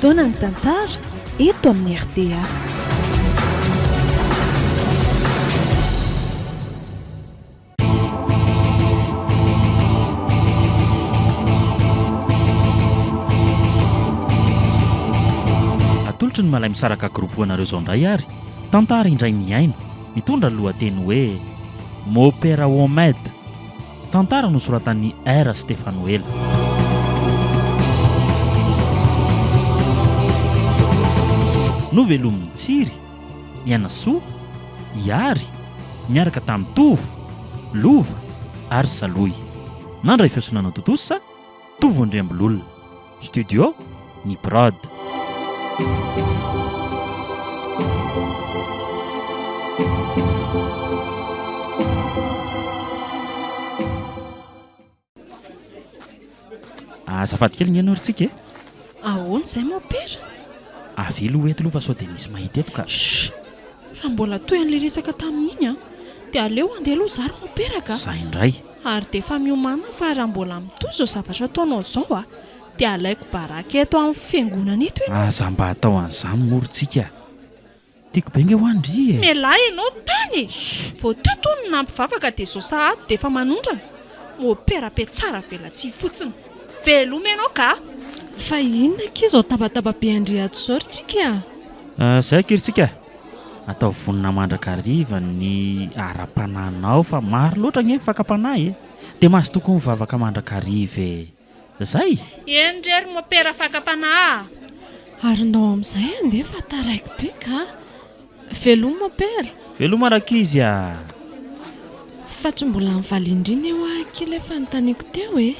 Fotoana ny tantara eto amin'ny RDA. Atolotry ny malay misaraka groupe anareo zao indray ary tantara indray miaino mitondra ny lohateny hoe Mon père Ahmed. Tantara nosoratan'ny R Stefanoel. Novelomin'ny Tsiry, Mianasoa, Iary, miaraka tamin'ny Tovo, Lova ary Saloy. Nandray fiosonana totosa, Tovo Andriambololona. Studio, ny Prod. Azafady kely ny ianao ritsika e? Ahoana izay mon père? Avelo eto aloha fa sao dia misy mahita eto ka. Raha mbola toy an'ilay resaka tamin'iny dia aleo andeha aloha zary mon père ka. Zay indray. Ary dia efa miomana fa raha mbola mitohy izao zavatra ataonao izao dia alaiko baraka eto amin'ny fiangonana eto ianao. Aza mba atao an'izany morontsika. Tiako be nge ho andry e. Mialahy ianao tany. Vao teto ny nampivavaka dia izao sahady dia efa manondrana. Mon père pe tsara velatsy fotsiny. Veloma ianao ka. Fa inona kizy ao tabataba be andriato soritsika? Zay kiritsika. Atao vonina mandrakariva ny ara-pananao fa maro loatra nge fakapanahy e. Dia masy tokony mivavaka mandrakariva e. Zay. Endrery mon père fakapanahy. Ary nao amin'izay andeha fa taraiko be ka. Veloma mon père. Veloma rakizy a. Fa tsy mbola mivalindrina eo akila efa notaniako teo e.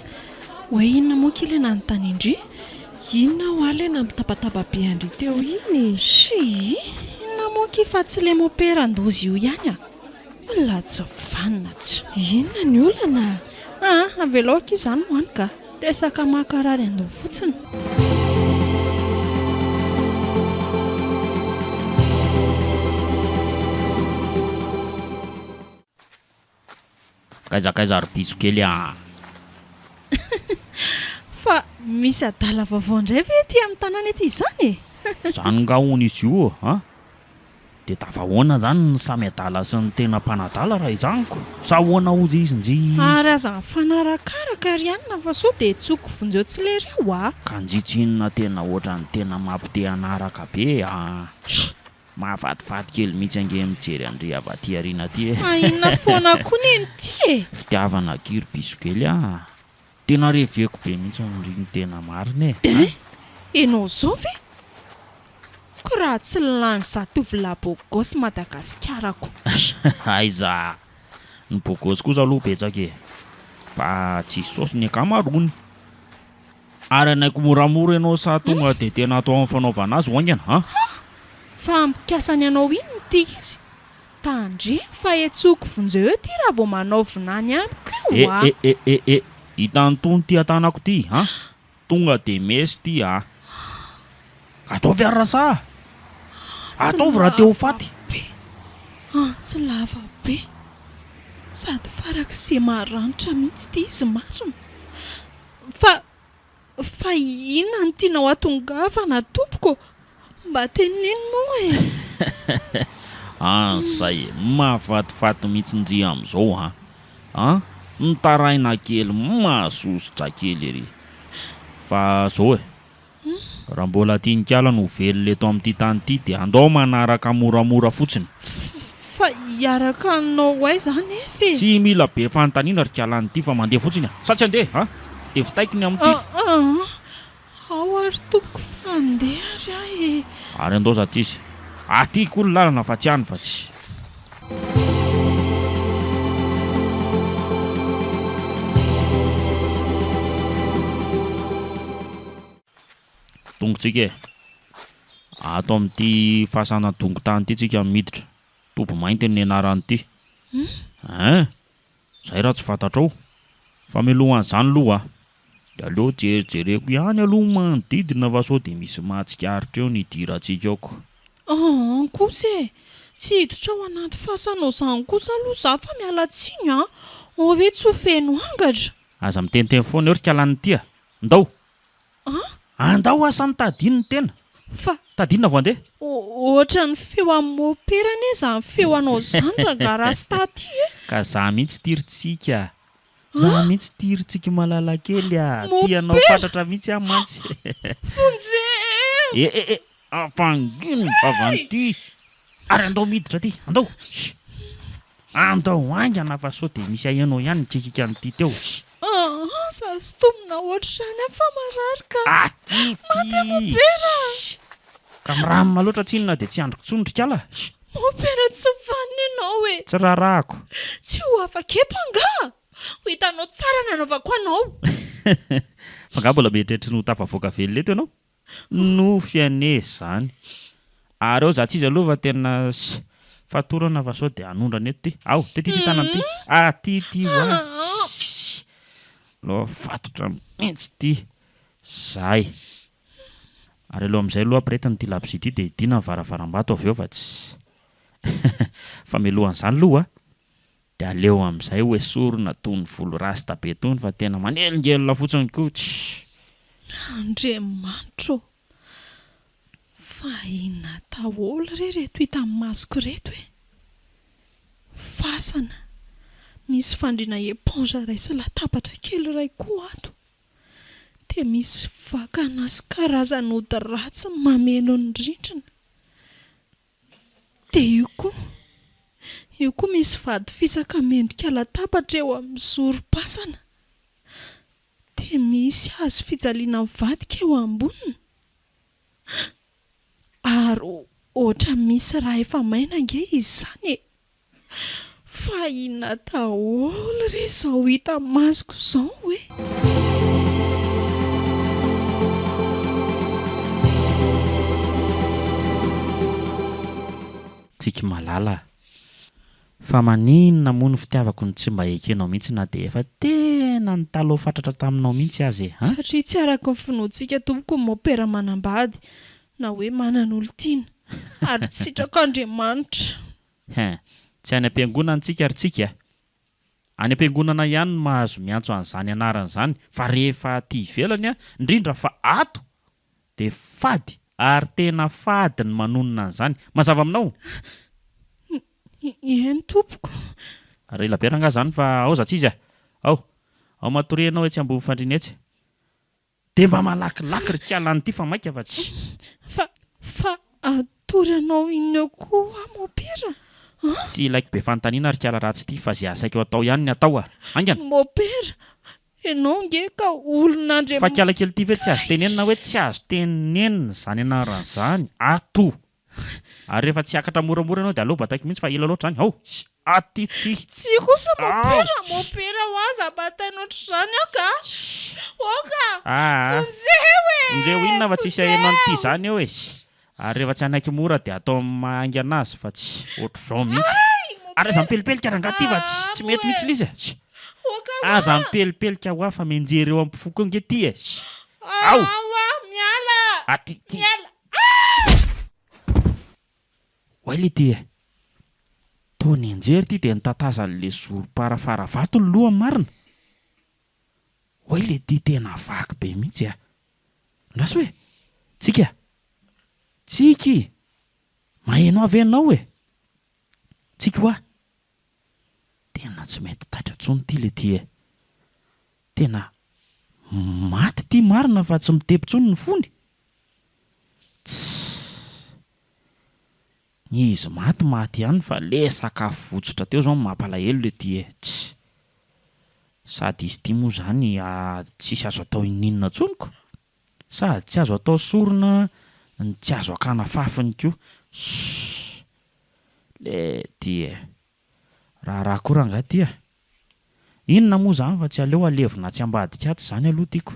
Hoe inona moa kila nanontany? Inona ho ale nampitabataba be andry teo iny? Sy, inona moa fa tsy le mon père andozy io ihany olona tsy vanina tsy. Inona ny olana? Aveloaka izany moany ka. Resaka makarary andao fotsiny. Kaizakaiza ary biso kely Fa misy adala vaovao indray ve ety amin'ny tanàna ety izany e? Zany nga hono izy io dia tavahoana zany ny samy adala sy ny tena mpanadala raha izaniko. Sa hoana ozy izy nji. Ary aza fanarakaraka rianina fa sao dia tsoko vonjeo tsy lereo Ka njitsinona tena ohatran'ny tena mampite anaraka be mahafatifaty kely mihitsy ange mijery andry avy aty ariana aty e. Inona foana koa ny ty e? Fitiavana kiry biso kely tena reveko be mihitsy ny tena marina e. Enao zao ve? Ko raha tsy lany zatovolahy bogosy Madagaskarako. Aiza ny bogosy kosa aloha betsaka e. Fa tsy saosy ny akamarony. Ary anaiko moramora ianao sa tonga dia tena atao amin'ny fanaovana azy hoangana Fa mikasany anao iny ty izy. Tandre fa etsoko vonjeo ety raha vao manaovina any amiko Hitany ty atanako ty tonga dia mesy ty ataovy ary rasa. Ataovy raha teo faty. Tsy lava be. Sady farak'izay maranitra mihitsy ty izy marina. Fa inona ny tianao atongavana tompoko? Mba tenenino moa e. Zay mahafatifaty mihitsy nji amin'izao mitaraina kely mahasosotra kely ery. Fa zao raha mbola tiankiala no velona eto amin'ity tany ity dia andao manaraka moramora fotsiny. Fa hiaraka anao ay zany efe. Tsy mila be fanontaniana rikalan'ity fa mandeha fotsiny sa tsy andeha dia vitaiko ny amin'ity. Ao ary tompoko fa andeha ary Ary andao za tsisy atyko olo lalana fa tsy hany fa tsy. Tongotsika ato amin'ity fasana dongo tany ity tsika miditra. Tobo mainty ny anaran'ity. Zay raha tsy fantatrao fa milohan'izany aloha dia aleo jerijereko ihany aloha manodidina fa sao dia misy mahatsikaritra eo ny idirantsika aoko. Kosa tsy hiditra ao anaty fasanao izany kosa aloha za fa miala tsiny ve tsy ho feno angatra. Aza mitenteny foana eo rikalan'ity ndao andao asa mitadiny tena fa tadinina vo andeha ohatra ny feo amin'ny moperany e za ny feo anao zany rangarasitaty e ka za mihitsy tiritsika za mihitsy tiritsika malala kely a tianao fantatra mihitsy any mantsy fonje ampangino vavanty ary andao miditra ty andao aingana fa sao de misy ahianao ihany nikikika nyty teo za sy tomina ohatra zany fa mararika atity ka miramina loatra tsinona de tsy androko tsondrika ala mopera tsy vanina ianao e tsy raharahako tsy ho afaketo anga ho hitanao tsara nanaovako anao fa nga mbola mieritreritra no tafavoaka vely leto ianao no fiane zany ary eo za tsy izy aloha fa tena fatorana fa sao de anondrana eto ty ao ty tanany ty atity wa lo fatotra mihitsy ty zay ary aloha amin'izay aloha ampiretiny ty labsi ty de idina ny varavaram-bato avy eo fa tsy fa milohan'izany loha de aleo amin'izay hoe sorona tony volo rasta be tony fa tena manelongelona fotsiny koa Andriamanitro fa inona tahola reto hitan'ny masoko reto e fasana misy fandrina éponge ray sy latabatra kely ray koa ato de misy vakana sy karazana ody ratsy mameno ny rindrina de io koa misy vady fisaka mendrika latabatra eo amin'ny zorom-pasana de misy hazo fijaliana mivadika eo amboniny ary ohatra misy raha efa maina nge izy zany e fa inona tahola re zao hita masoko zao hoe tsika malala fa maninona moa ny fitiavako ny tsy mba ekenao mihitsy na de efa tena ny taloha fatratra taminao mihitsy azy e satria tsy araka ny finoantsika tompoko ny mopera manambady na hoe manan'olo tiana ary tsy sitrako Andriamanitra tsy any am-piangonana antsika ary tsika any am-piangonana ihany no mahazo miantso an'izany anarana zany fa rehefa aty ivelany a indrindra fa ato de fady ary tena fady ny manonona an'izany mazava aminao eny tompoko ary elaberanga zany fa ao za tsy izy ao matorenao hoe tsy ambony fandrinetsy de mba malakilaky rikalan'ity fa maika fa tsy fa atory anao inona koa mopera tsy ilaiky be fanontaniana rikala ratsy ity fa zay asaiko atao ihany ny atao angana mopera ianao nge ka olon'Andriamanitra fa kiala kely ty ve tsy azo tenenina hoe tsy azo tenenina zany anarana zany ato ary rehefa tsy akatra moramora ianao de aleo bataiko mihitsy fa ela loatra zany atity tsy kosa mopera ho aza batainao ohatr'izany aka oka fonjeo inona fa tsisy aheno an'ity zany eo ary rehefa tsy anaiky mora de atao mahangy anazy fa tsy ohatr'izao mihitsy ary aza mipelipelika rangaty fa tsy mety mihitsy lizy aza mipelipelika ho afa menjery eo ampifoko nge ty miala atity oaily ty tony enjery ty de nitatazan'le zorom-parafara vato ny lohany marina oaily ty tena vaky be mihitsy ndraso hoe tsiky maheno avy ianao tsiky hoa tena tsy mety taitra tsony ty le ty tena maty ty marina fa tsy mitepitsony ny fony izy maty ihany fa le sakafo votsotra teo zao mampalahelo le ty sady izy ty moa zany tsisy azo atao ininona tsoniko sady tsy azo atao sorona ny tsy azo akana fafiny koa le ty raha koa ranga ty inona moa zany fa tsy aleo alevina tsy ambadika ato zany aloha tiako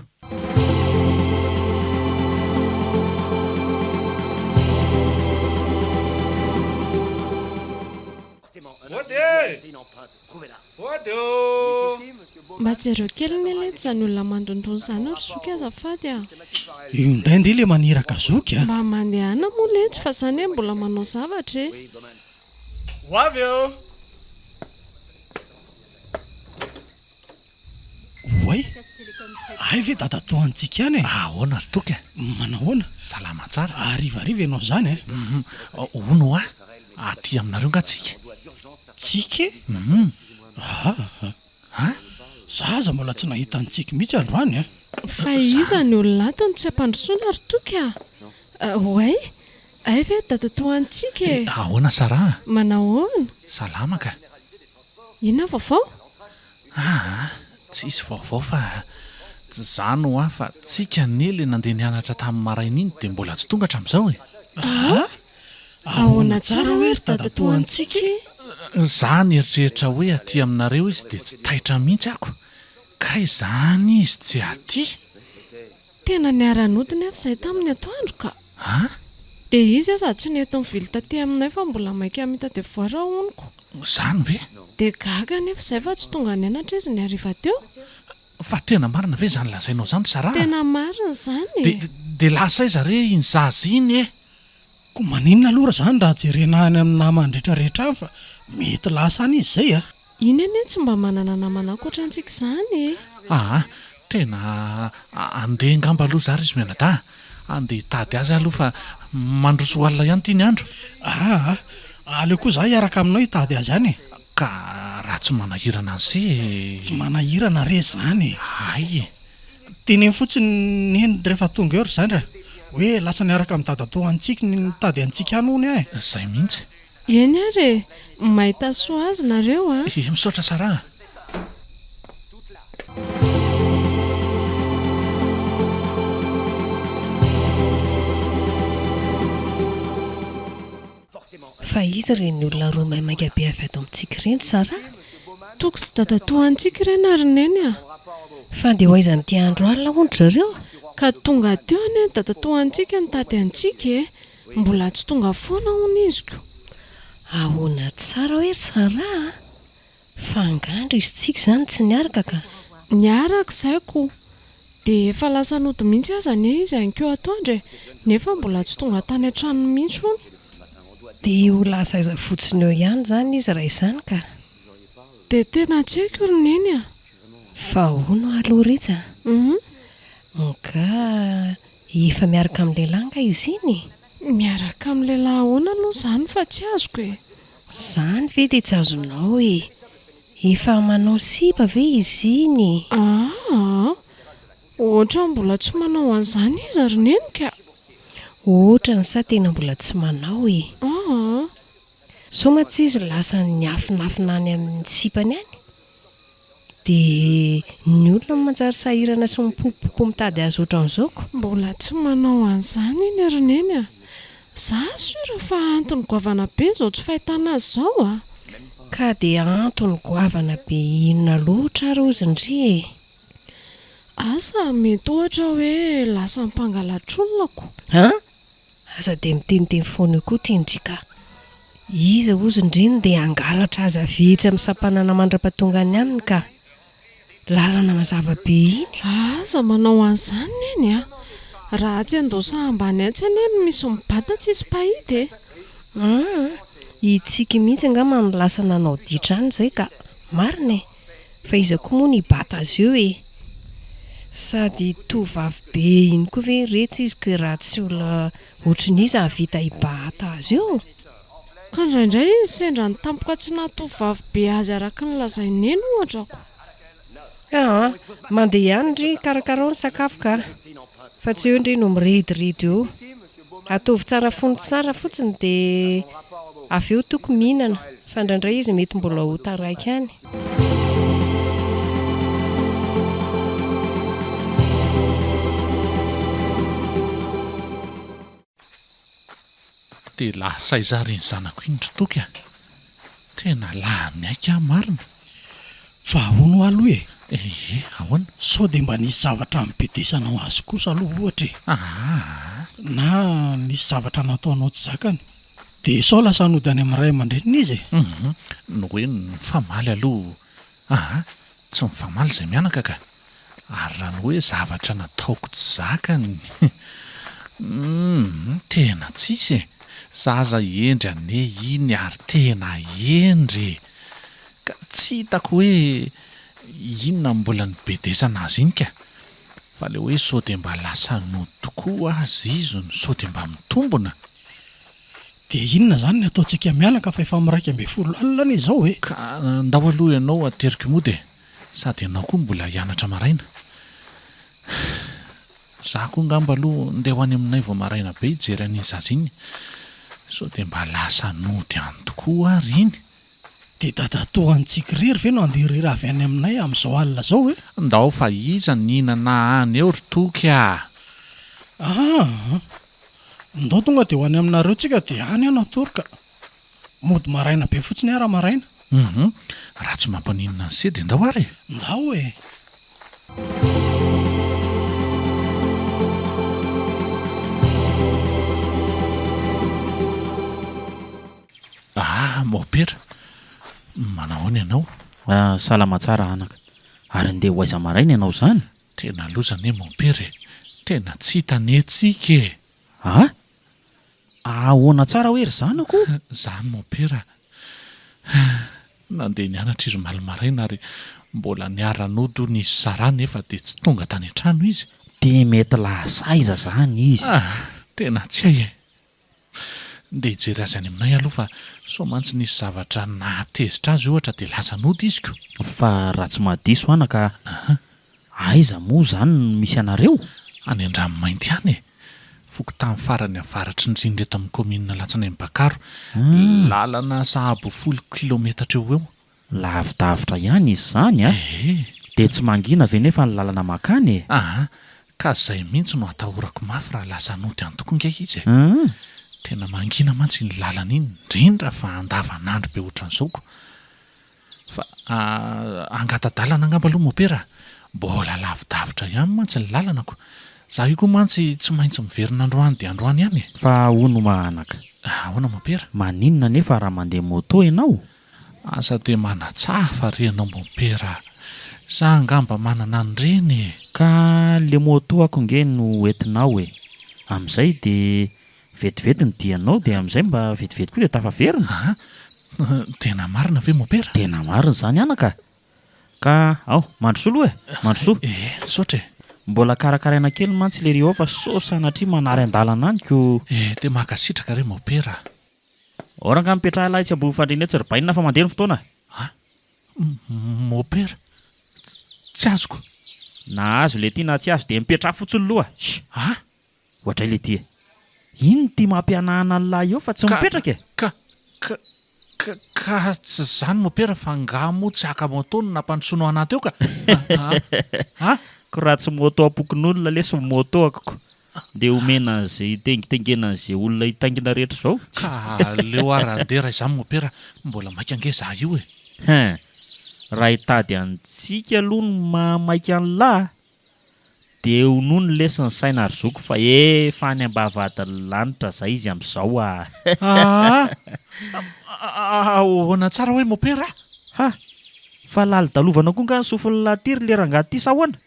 mba tsy ireo kely melety zany olona mandondrony zany ry zoky azafady indraindray le maniraka zoky mba mandehana moa letsy fa zany hoe mbola manao zavatra ho avy eo oay ay ve dadatoantsika any e ahoana ry toka manahoana salama tsara arivariva ianao zany e ono a aty aminareo ngatsika tsika zaza mbola tsy nahita antsika mihitsy androany a fa iza ny olonatony tsy ampandrosoana ary toka oay ay ve dadatoantsika e ahoana sara manahoana salama ka ina vaovao tsisy vaovao fa zano a fa tsika nely nandeha nianatra tamin'ny maraina iny dia mbola tsy tonga hatramin'izao e ahoana tsara hoe ry dadatoantsika za ny eritreritra hoe aty aminareo izy dia tsy taitra mihitsy ako ka izany izy tsy aty tena niara-nodiny avy izay tamin'ny atoandro ka dia izy aza tsy nety mivily taty aminay fa mbola mainka amita dia voara oniko zany ve dia gaga nefa izay fa tsy tonga nianatra izy ny ariva teo fa tena marina ve zany lazainao zany sara tena marina zany dia lasa iza re iny zaza iny e ko maninona aloha zany raha jerena any amin'ny namany rehetrarehetra any fa mety lasa any izy zay a iny anie tsy mba manana namana akoatra antsika izany tena andeha ngamba aloha zary izy mianada andeha hitady azy aloha fa mandroso alina ihany tia ny andro aleo koa za hiaraka aminao hitady azy any ka raha tsy manahirana an'se tsy manahirana re zany ay teneny fotsiny neny rehefa tonga eo ry zany raha hoe lasa niaraka amin'ny dadatoantsika ny mitady antsika any ony ahy zay mihitsy eny ary mahita soa azy nareo misaotra sara fa izy reny olona roa maimaika be avy ato amintsika ireny sara toko sy dadatoantsika ireny ary neny fa dia hoaizany ty andro alina ondry zareo ka tonga teo any dadatoantsika nitady antsika mbola tsy tonga foana hony iziko ahoana tsara hoe ry sara fa angandro izy tsika zany tsy niaraka ka niaraka izay ko dia efa lasa nody mihitsy aza ne izy ankeo atoandra nefa mbola tsy tonga tany an-trano mihitsy hony dia ho lasa iza fotsiny eo ihany zany izy raha izany ka dia tena tsy haiko ry neny fa hono aloha retsa ka efa miaraka amin'ny lehilahy nga izy iny miaraka amin'ny lehilahy ahoana aloha izany fa tsy azoko zany ve dia tsy azonao efa manao sipa ve izy iny ohatra mbola tsy manao an'izany izy ary neny ka ohatra ny sa tena mbola tsy manao so matsy izy lasa niafinafina any amin'ny sipany any dia ny olona manjary sahirana sy mipopopo mitady azy ohatran'izao mbola tsy manao an'izany iny ary neny za sura fa antony goavana be izao tsy fahitana azy izao ka dia antony goavana be inona loatra ary ozy ndry asa mety ohatra hoe lasa mipangalatr'olonako aza dia miteniteny foana koa tiandrika iza ozy ndriny dia angalatra aza vetsy amin'ny sampanana mandra-patongany aminy ka lalana mazava be iny aza manao an'izany neny raha tsy andosa ambany atsy any misy mibata tsy isy pahity itsika mihitsy angamba ny lasa nanao ditra any izay ka marina fa iza koa moa ny bata azy eo sady tovavy be iny koa ve retsy izy ka raha tsy olona ohatran'izy avita hibata azy eo ka indraindray izy sendra ny tampoka tsy natovavy be azy araka ny lazaineny ohatrako mandeha ihany ndry karakarao ny sakafo ka fa tsy eo ndry no mirediredy eo atovy tsara fony tsara fotsiny dia avy eo toko mihinana fa indraindray izy mety mbola ho taraiky any dia lasa izary ny zanako indro toka tena lahany aika marina fa ahono aloha ahoana sao dia mba nisy zavatra mibedesana ho azy kosa aloha ohatra na nisy zavatra nataonao tsy zakany dia sao lasa nody any amin'ny ray aman-dreniny izy no hoe mifamaly aloha tsy mifamaly izay mianaka ka ary raha ny hoe zavatra nataoko tsy zakany tena tsisy zaza endry ane iny ary tena endry ka tsy hitako hoe inona mbola nibedesana azy iny ka fa le hoe sao dia mba lasa no tokoa azy izy no sao dia mba mitombona. dia inona izany ny ataontsika mialaka fa efa miraika amby folo alina izao e. Ka ndao aloha ianao aterika mody sady ianao koa mbola hianatra maraina. Za koa ngamba aloha ndeha ho any aminay vao maraina be hijery an'iny zaza iny sao dia mba lasa nody any tokoa ary iny. dia dadatohantsika rery ve no andeha rery avy any aminay amin'izao alina zao e. Ndao fa iza ninana any eo ry toky a. ndao tonga dia ho any aminareo tsika dia any ano atoroka mody maraina be fotsiny ara maraina. Raha tsy mampaninona ny sedy ndao ary. ndao e. Mopera manao any ianao. Salama tsara anaka. Ary ndeha ho aiza maraina ianao zany? Tena lozany e mopera e. Tena tsy hitanetsika e. Ahoana tsara hoe ry zanako? Zany mopera nandeha nianatra izy omaly maraina ary mbola niara-nodo nisy zara nefa dia tsy tonga tany an-trano izy. Dia mety lasaiza zany izy. Tena tsy hay e. Ndeha hijery azy any aminay aloha fa sao mantsy nisy zavatra nahatezitra azy ohatra dia lasa nody izy ko. Fa raha tsy mahadiso anaka, aiza moa zany no misy anareo? Any Andranomainty any e. Foko tamin'ny farany avaratry ny rindra eto amin'ny komina Latsinainy Bakaro. Lalana sahabo 10 kilometatra eo eo. Lavidavitra ihany izy zany a. Dia tsy mangina ve nefa ny lalana makany e? Ka izay mihitsy no atahorako mafy raha lasa nody any tokoa nge izy e. Tena mangina mantsy ny lalana iny indrindra fa andavanandro be ohatran'izao. Fa angatadalana angamba aloha mopera. Mbola lavidavitra ihany mantsy ny lalanako. Za io koa mantsy tsy maintsy miverina androany dia androany ihany e. Fa hono manaka. Ahoana mopera? Maninona nefa raha mandeha moto ianao? Asa dia manatsafa re ianao mopera. Za angamba manana an'ireny e. Ka le moto ako nge no entinao e. Amin'izay dia vetivety ny dianao dia amin'izay mba vetivety koa dia tafaverina. Tena marina ve mopera? Tena marina zany anaka. Ka mandrosoa aloha e. Mandrosoa. Saotra e. Mbola karakaraina kely mantsy le rio fa so sanatria manary an-dalana any ko. Dia makasitraka re mopera. Oranga mipetraha lahy tsy ambony fandrina etsy rybainina fa mandeha ny fotoana. Mopera tsy azoko. Na azo le tia na tsy azo dia mipetraha fotsiny loha. Ohatray le tia. Ino tia mampianahana ny lahy eo fa tsy mipetraka e? Ka tsy zany mopera fa ngamo tsy aka moto no nampandrosoanao anaty eo ka. Ko raha tsy moto apokin'olona lesy moto akako. Dia omena izay tengitengena izay olona hitaingina rehetra izao. Ka leo arandera izany mopera mbola maika ange za io e. Raha hitady antsika aloha no mamaika ny lahy dia ho noho ny lesy ny saina ary zoko fa efa any ambavadin'ny lanitra izay izy amin'izao a. Ahoana tsara hoe mopera? Fa lali-dalovana koa nga ny sofin'ny latiry le rangahy ty sa ahoana?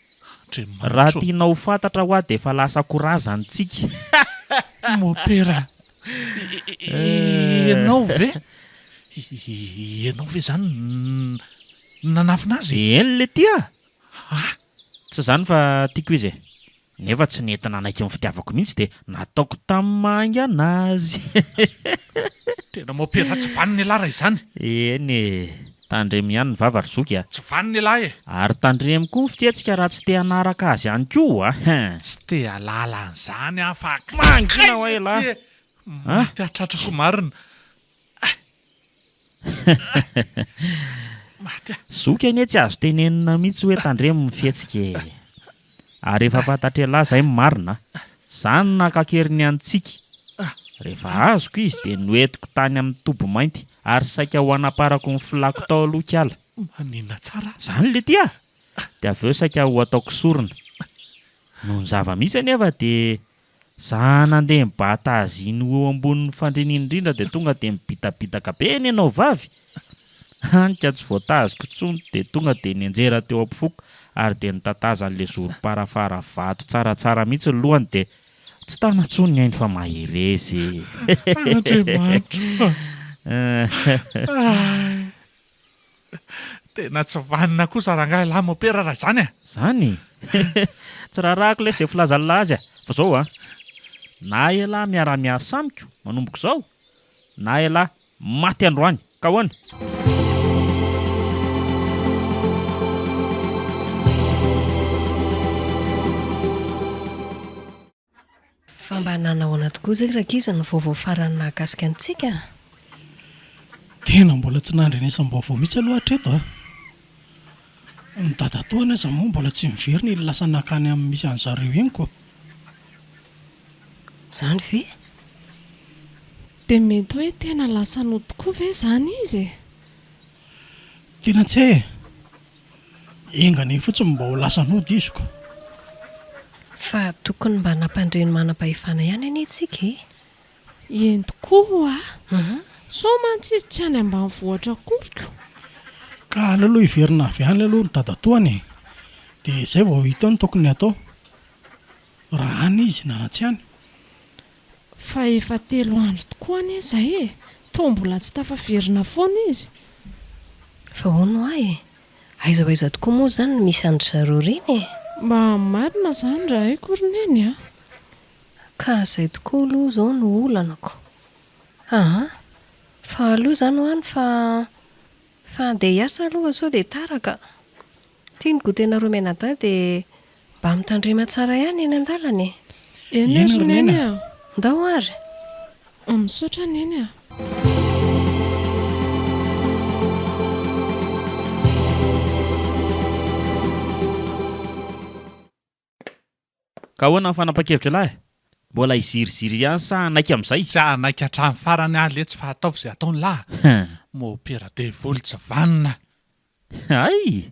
Raha tianao fantatra ho aho dia efa lasa korazany tsika. Mopera. Ianao ve? Ianao ve zany nanafina azy? Eny le tia. Tsy zany fa tiako izy e. Nefa tsy nentina anaiky ny fitiavako mihitsy dia nataoko tamin'ny mangana azy. Tena mopera tsy vaniny alahy raha izany. Eny e. Tandremy ihany ny vava ry zoky a. Tsy vaniny alahy e. Ary tandremy koa ny fitiatsika raha tsy te hanaraka azy ihany koa Tsy te halala an'izany fa mangina ho ela. Maty atratrako marina. Zoky anie tsy azo tenenina mihitsy hoe tandremy mifiatsika. Ary rehefa fantatra elahy izay marina. Zany nakakeriny antsika. Rehefa azoko izy dia noentiko tany amin'ny tobo mainty ary saika ho anaparako ny filako tao aloha kiala. Manina tsara. Zany le tia. Dia avy eo saika ho ataoko sorona. Noho ny zava-misy anefa dia za nandeha mibata azy iny eo ambonin'ny fandrininy indrindra dia tonga dia mibitabitaka be ny ianao vavy. Hanika tsy voataziko intsony dia tonga dia nianjera teo am-pofoko ary dia nitatazany le zorom-parafara vato tsaratsara mihitsy ny lohany dia tsy tanatsony ny ainy fa maheresy. tena tsy vanina kosa rangahy lahy mopera raha zany a. Zany tsy raha rahako le zay filazalazy fa zao na ela miara-miasa amiko manomboko zao na ela maty androany ka hoana. Fa mba nanao ana tokoa zay rakiza ny vaovao farany nahakasika antsika. Tena mbola tsy nandrenesam-baovao mihitsy aloha hatreto ny dadatoana aza moa mbola tsy miverina lasa nakany amin'ny misy an'zareo iny koa. Zany ve? Dia mety hoe tena lasa no tokoa ve zany izy? Tena tsy engany fotsiny mba ho lasa nody iziko. Fa tokony mba nampandreny manam-pahefana ihany any antsika Eny tokoa so mantsy izy tsy any ambanivohitra koriko. Ka alaloha hiverina avy any aloha ny dadatoany dia izay vao hita ny tokony atao raha any izy na tsy any. Fa efa 3 andro tokoa any izay toa mbola tsy tafaverina foana izy. Fa hono ahy aiza ho aiza tokoa moa zany no misy andry zareo reny Mba marina zany raha hay koroneny ka izay tokoa aloha zao no olanako. Fa aloha zany ho any fa andeha hiasa aloha sao dia taraka. Tianiko tena romenada dia mba mitandrema tsara ihany eny an-dalana Eny roneny ndao ary misaotra neny Ka hoana ny fanapa-kevitra lahy mbola iziriziry ihany sa anaiky amin'izay? Tsy anaiky hatramin'ny farany aly tsy fa ataovy izay ataony lahy. Mopera devoly tsy vanina. Ay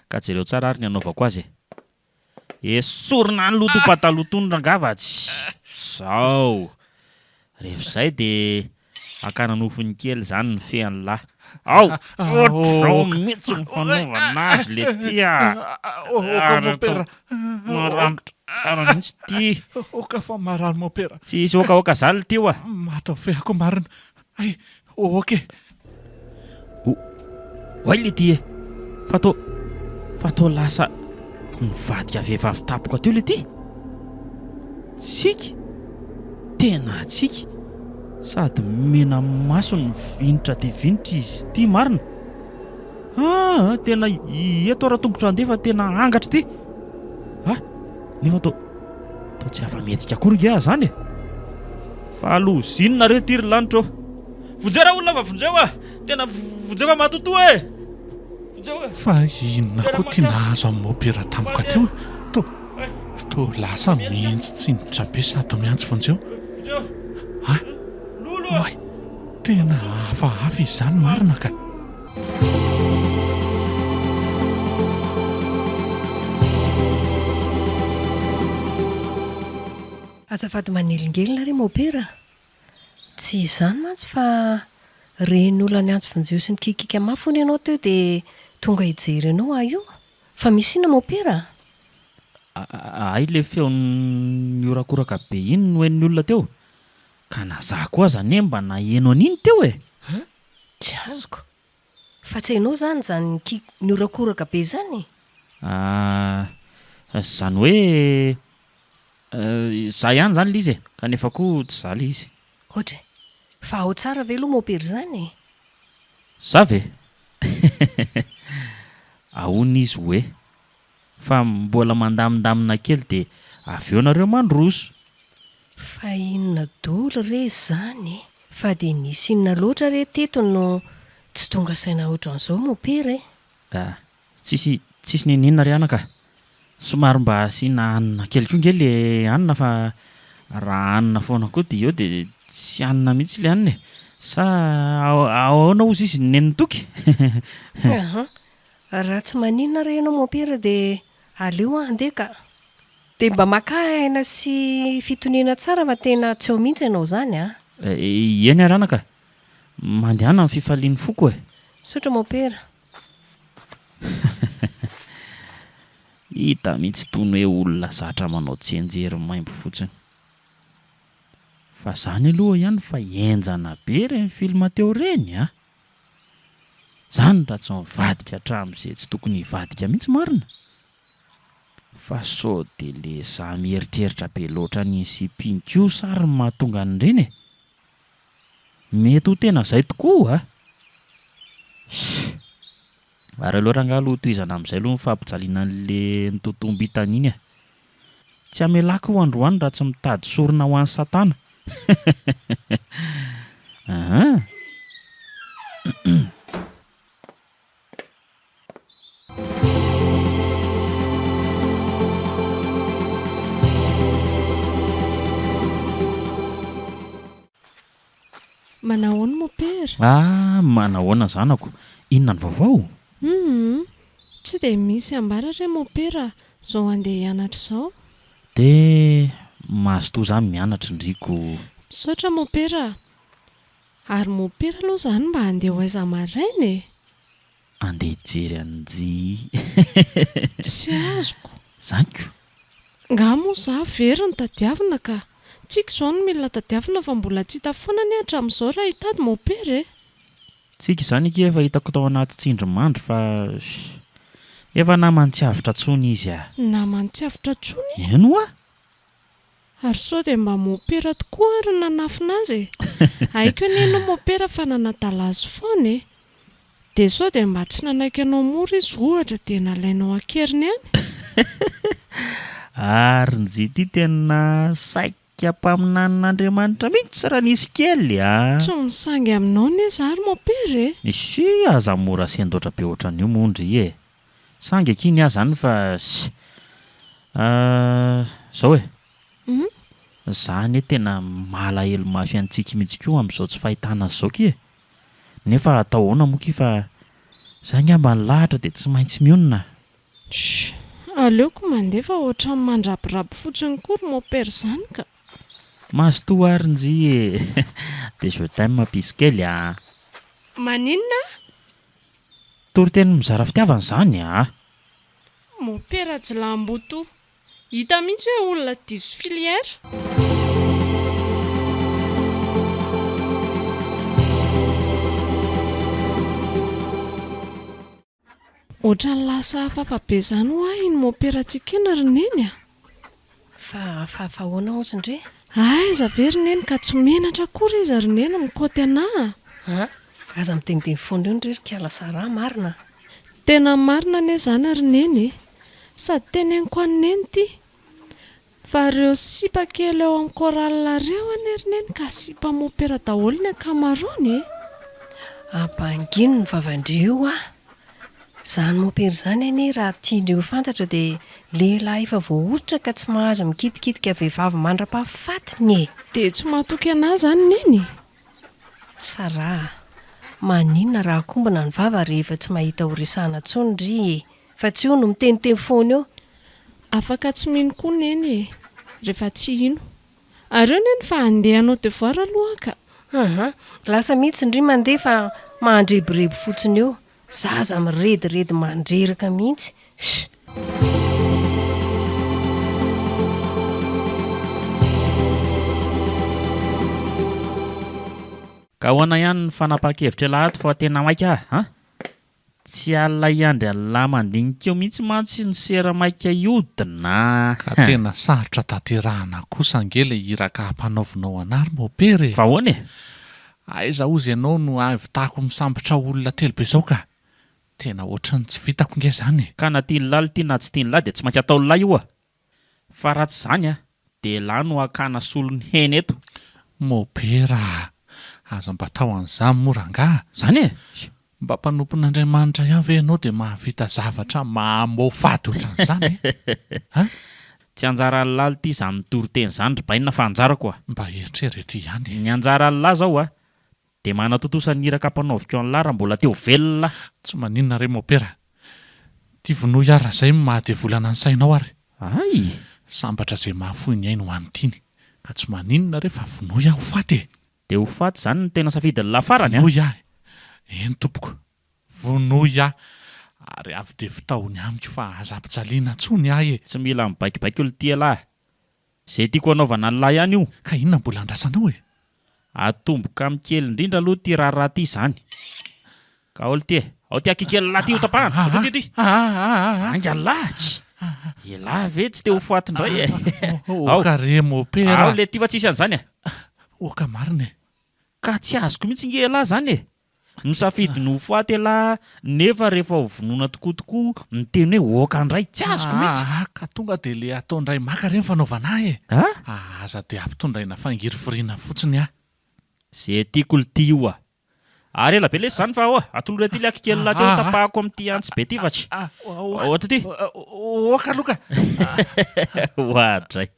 ka jereo tsara ary ny anaovako azy esorina ny loto pataloha tony rangavatry zao rehefa izay dia akana nofony kely zany ny fean'ny lahy. Ohatrao mihitsy ny fanaovana azy le tia mopera mihitsy ty oka fa marary mopera tsy isy okaoka zany teo matafehako marina ay oke oay le ty fa tao lasa nivadika vehivavy tapoka teo le ty tsika tena tsika sady mena maso ny vinitra dia vinitra izy ty marina tena eto raha tongotra andefa tena angatra ty nefa tao tsy afa-mihetsika akory zany fa aloha zinona re tiry lanitra vonjera olona fa vonjeo tena vonjeo matoto vonjeo fa inona koa tia nahazo amin'ny mopera tampoka teo to lasa mihintsy tsinditra be sady miantsy vonjeo oay tena hafahafa izy zany marina ka. Azafady manelingelina re mopera tsy izany mantsy fa reny olona antsy vonjeo sy mikikika mafony ianao teo dia tonga hijery ianao io fa misy ina mopera ay le feon'ny orakoraka be iny no hain'ny olona teo ka nazaha koa zany mba naheno an'iny teo tsy azoko fa tsy hainao zany ny orakoraka be zany zany hoe za ihany zany le izy kanefa koa tsy za le izy ohatra fa ao tsara ve aloha mopera zany za ve ahony izy hoe fa mbola mandamindamina kely dia avy eo nareo mandroso. Fa inona doly re zany fa dia nisy inona loatra re teto no tsy tonga saina ohatran'izao mopera tsisy ninina ry anaka somary mba asiana hanina kely koa nge le hanina fa raha hanina foana koa dia eo dia tsy hanina mihitsy le hanina sa ahoana ozy izy neniny toky raha tsy maninona re ianao mopera dia aleo andeha ka dia mba maka aina sy fitoniana tsara fa tena tsy ao mihitsy ianao zany eny ary anaka mandehana amin'ny fifaliany foko sotra mopera hita mihitsy tony hoe olona zatra manao tsenjery maimbo fotsiny fa zany aloha ihany fa enjana be reny filma teo reny Zany raha tsy mivadika hatramin'izay tsy tokony hivadika mihitsy marina. Fa sao dia le za mieritreritra be loatra nisy pink-io sary ny mahatonga an'ireny e. Mety ho tena izay tokoa a. Ary aloha rangahy aloha tohizana amin'izay aloha mifampijaliana an'le nitotombo hitany iny a. Tsy hamelaka ho androany raha tsy mitady sorona ho an'ny Satana. Aha. Manahoana mopera? Manahoana zanako? Inona ny vaovao? Tsy dia misy ambara re mopera zao andeha hianatra izao. Dia mahazo toa zany mianatra indriko. Misaotra mopera. Ary mopera aloha zany mba andeha ho aiza maraina e. Andeha hijery an'jy. Tsy azoko. Zaniko. Nga moa za very ny tadiavina ka. Tsika izao no milina tadiavina fa mbola tsy hita foana ny hatramin'izao raha hitady mopera e. Tsika izany ike efa hitako tao anaty tsindrimandry fa efa namany tsy avitra tsony izy a. Namany tsy avitra tsony? Eno a? Ary sao dia mba mopera tokoa ary nanafina azy e. Haiko aneno mopera fa nanadala azy foana e. Dia sao dia mba tsy nanaiky anao mora izy ohatra dia nalainao akeriny any. Ary nzy ity tena saika mpaminanin'Andriamanitra mihitsy raha nisy kely a. Tsy misangy aminao ne zary mopera e. Isy aza mora sendoatra be ohatran'io mondry e. Sangy akiny aho zany fa zao e. Zany tena malahelo mafy antsika mihitsy koa amin'izao tsy fahitana izao ke. Nefa atao ahoana moa ki fa zany amba ny lahatra dia tsy maintsy mionona. Aleoko mandefa ohatran'ny mandrapirapy fotsiny koa ry mopera izany ka. Mahazo toa ary nzy e. Dia je t'aime piskely a. Maninona? Toriteny mizara fitiavana izany a. Mopera jilamboto. Hita mihitsy hoe olona diso filière. Ohatran'ny lasa hafahafa be izany ho ahy iny mopera tsikena roneny a. Fa hafahafahoana ozy ndre? Aiza ve roneny ka tsy menatra akory izy roneny mikaoty anahy. Aza mitendeny foana eo ndre ry kiala Sara marina. Tena marina ane zany roneny. Sady teneniko aneny ity. Fa ireo sipa kely eo amin'ny koralina ireo ane roneny ka sipa mopera daholo ny ankamaroany e. Ampangino ny vavandrio a. Zany mopera izany anie raha tiandreo fantatra dia lehilahy efa voahoditra ka tsy mahazo mikitikitika vehivavy mandra-pahafatiny e. Dia tsy mahatoky anahy zany neny. Sara, maninona raha kombana ny vava rehefa tsy mahita ho resahana intsony ry e. Fa tsy io no miteniteny foana eo. Afaka tsy mino koa neny e. Rehefa tsy ino. Ary eo neny fa andeha hanao devoir aloha ka. Lasa mihitsy ndry mandeha fa mandrebireby fotsiny eo. Zaza mirediredy mandreraka mihitsy. Ka hoana ihany ny fanapahan-kevitra lahaty fa tena maika a. Tsy alina iandry alahy mandinika eo mihitsy mantsy ny sera maika iodina. Ka tena sarotra tanterahana kosa angela iraka hampanaovinao anary mopera e. Fa hoana e? Aiza ozy ianao no avitako misambotra olona telo be izao ka. Tena ohatrany tsy vitako nge zany e. Ka na tiany lahy ity na tsy tiany lahy dia tsy maintsy atao lahy io a. Fa raha tsy izany a dia lahy no hakana solony hena eto. Mopera, aza mba tao an'izany moranga. Zany e? Mba mpanompon'Andriamanitra ihany ve ianao dia mahavita zavatra mamoafady ohatran'izany e? Tsy anjaran'ny lahy ity izany mitory-teny izany ry bainina fa anjarako a. Mba eritrereto ihany e. Ny anjaran'ny lahy zao a dia manatotosa ny iraka hampanaoviko an'ny lahy raha mbola teo velona. Tsy maninona re mopera. Ty vonoa ara izay mahadevolana ny sainao ary. Ay, sambatra izay mahafoy ny ainy ho an'itiny. Ka tsy maninona re fa vonoa ho faty e. dia ho faty izany ny tena safidin'ny lahy farany a. Vonoa eny tompoko. Vonoa ary avy dia fitaony amiko fa aza-pijaliana tsony ahy e. Tsy mila mibaikibaiky olo tia lahy. Izay tiako hanaovana ny lahy ihany io. Ka inona mbola andrasanao e? Atomboka amin'ny kely indrindra aloha ty raharaha ty izany. Ka olo ty e, ao ty akikely lahy ty ho tapahana ty angalatsy elahy ve tsy te ho foatindray okare mopera ao le ty fa tsisy an'izany oka marina ka tsy azoko mihitsy nge elahy zany misafidy no foaty elahy nefa rehefa hovonoana tokoatokoa miteny hoe okandray tsy azoko mihitsy ka tonga de le ataondray maka reny fanaovana aza de ampitondraina fangiry firiana fotsiny zay tiako ty io ary ela be lesy zany fa atolo re ty le akikely lahy teo tapahako amin'ty antsy be ty vatry ohatra ty oka loka ohatray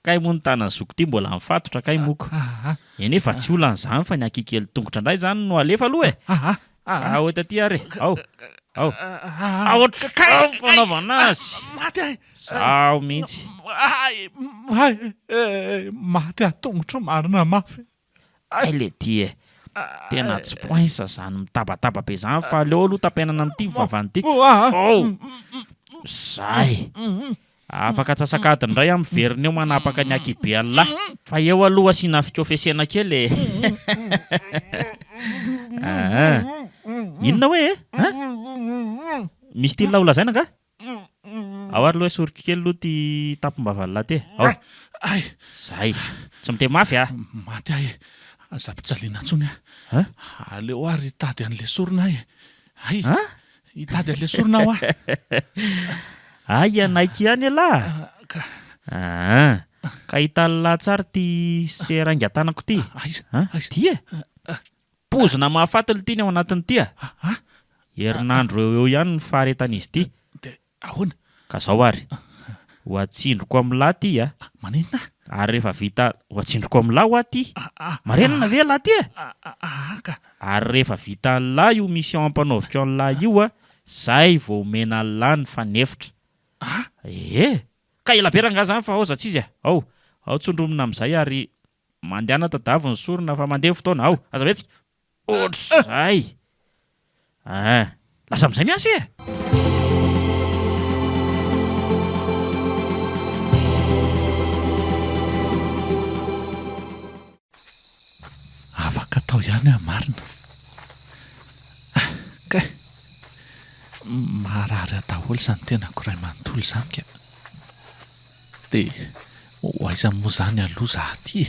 kay moa ny tanany zoko ty mbola mifatotra kay moko enefa tsy olan'izany fa ny akikely tongotra indray zany no alefa aloha ohatra ty ary fanaovana azy zaho mihitsy maty atongotra marina mafy ay le ty tena tsy poinsa zany mitabataba be zany fa aleo aloha tapenana amin'ity mivavany ty zay afaka atsasakadiny indray amin'ny veriny eo manapaka ny akibe an'lahy fa eo aloha asiana fikofesena kely inona hoe misy ty laolazaina nga ao ary loha sorika kely aloha ty tapombavalahy ty zay tsy miteny mafy maty aza-pitsaliana ntsony aleo ary hitady an'le sorona hitady an'le sorona aho anaiky ihany elahy ka hitalahy tsara ty serangatanako ty ty pozina mahafatily ty ny ao anatiny ty herinandro eo ihany ny faharetan'izy ty de ahoana ka zao ary ho atsindroko amin'lahy ty maninona ary rehefa vita ho atsindroko amin'lahy ho aty marenana ve lahy ty ary rehefa vita an'lahy io mission ampanaoviko an'lahy io zay vao omena an'lahy ny fanefitra ka ela beranga zany fa aoza tsy izy ao tsondromina amin'izay ary mandehana tadavo ny sorona fa mandeha fotoana aza vetsy ohatrazay lasa amin'izay miasy afaka atao ihany marina ka marary daholo zany tena koray manontolo zany ka de ho aiza moa zany aloha zaho ty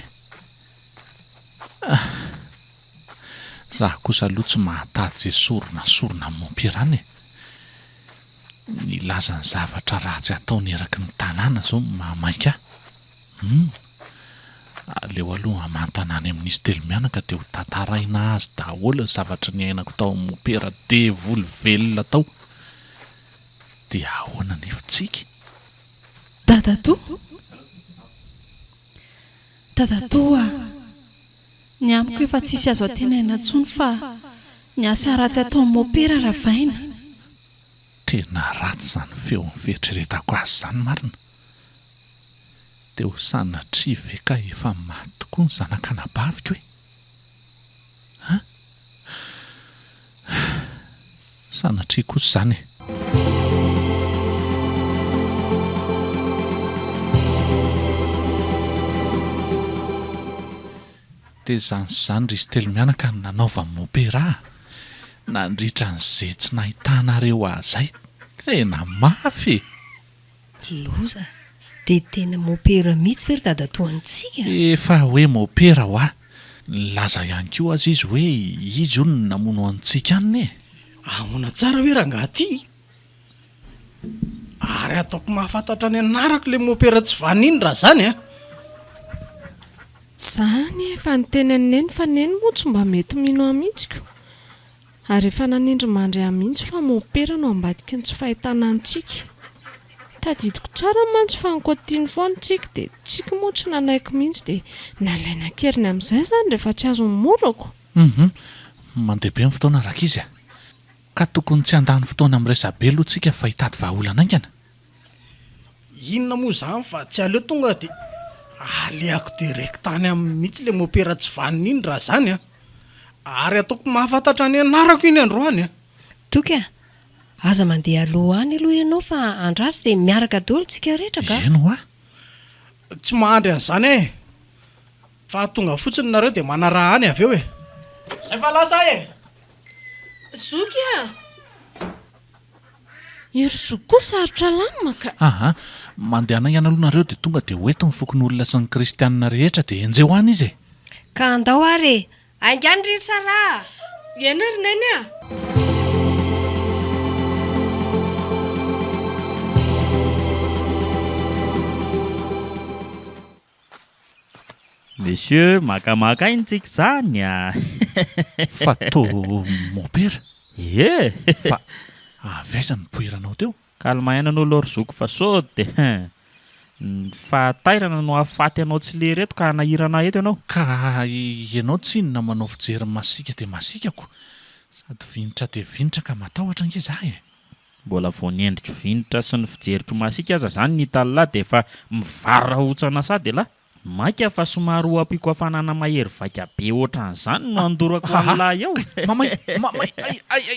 zaho kosa aloha tsy mahatady zay sorona mompirany nilaza ny zavatra ratsy ataony eraky ny tanàna zao mamaika aleo aloha amantana any amin'izy telo mianaka de ho tantaraina azy daholo ny zavatra ny ainako tao amin'ny mopera devoly velona tao de ahoana nefitsika dadatoa ny amiko efa tsisy azo atenaina ntsony fa ny asa ratsy atao amin'ny mopera ravaina tena ratsy zany feo ny fieritreretako azy zany marina de ho sanatria ve ka efa maty tokoa ny zanakanabaviko hoe sanatria kosa zany de zany ry izy telo mianaka ny nanaova mopera nandritra n'izay tsy nahitanareo azay tena mafy loza de tena mopera mihitsy very dadatoantsika efa hoe mopera ho laza ihany ko azy izy hoe izy io ny namono antsika aniny ahona tsara hoe rangaty ary ataoko mahafantatra ny anarako le mopera tsy vaniny raha zany zany efa ny teny aneny fa neny moa tsy mba mety mino amihitsiko ary efa nanindry mandry amihitsy fa mopera no ambadiky ny tsy fahitana antsika tadidiko tsara mantsy fa nikotiany foana tsika de tsika moa tsy nanaiko mihitsy de nalaina keriny amin'izay zany rehefa tsy azo morako mandeha be ny fotoana raka izy ka tokony tsy andany fotoana amin'resabe aloha tsika fa hitady vahaolana aingana inona moa zany fa tsy aleo tonga de aleako direct tany amin'ny mihitsy le mopera tsy vaniny iny raha zany ary ataoko mahafantatra ny anarako iny androany toka aza mandeha aloha any aloha ianao fa andrasy de miaraka daholo tsika rehetra ka eno tsy mahandry an'izany fa tonga fotsiny nareo de manaraha any avy eo zay fa lasa Zoky a ery zoky koa sarotra lamina ka aha mandehana ihany alohanareo dia tonga dia hoetin'ny fokon'olona sy ny kristianina rehetra dia enjeo any izy e ka andao ary angany ry sara iana ry neny a monsieur makamaka intsika zany a fa to mopera e fa avesa ny poiranao teo kalmainanao lor zoko fa sody fa tairana no afaty anao tsy le reto ka nahirana eto ianao ka ianao tsy inona manao fijery masika dia masikako sady vinitra dia vinitra ka matahotra nge za e mbola vao niendrika vinitra sy ny fijeriko masika aza zany ny talalahy dia efa mivarra hotsana sady lahy maika fa somary ho ampiko hafanana mahery vaika be ohatran'izany no andorako an'lahy eo mamay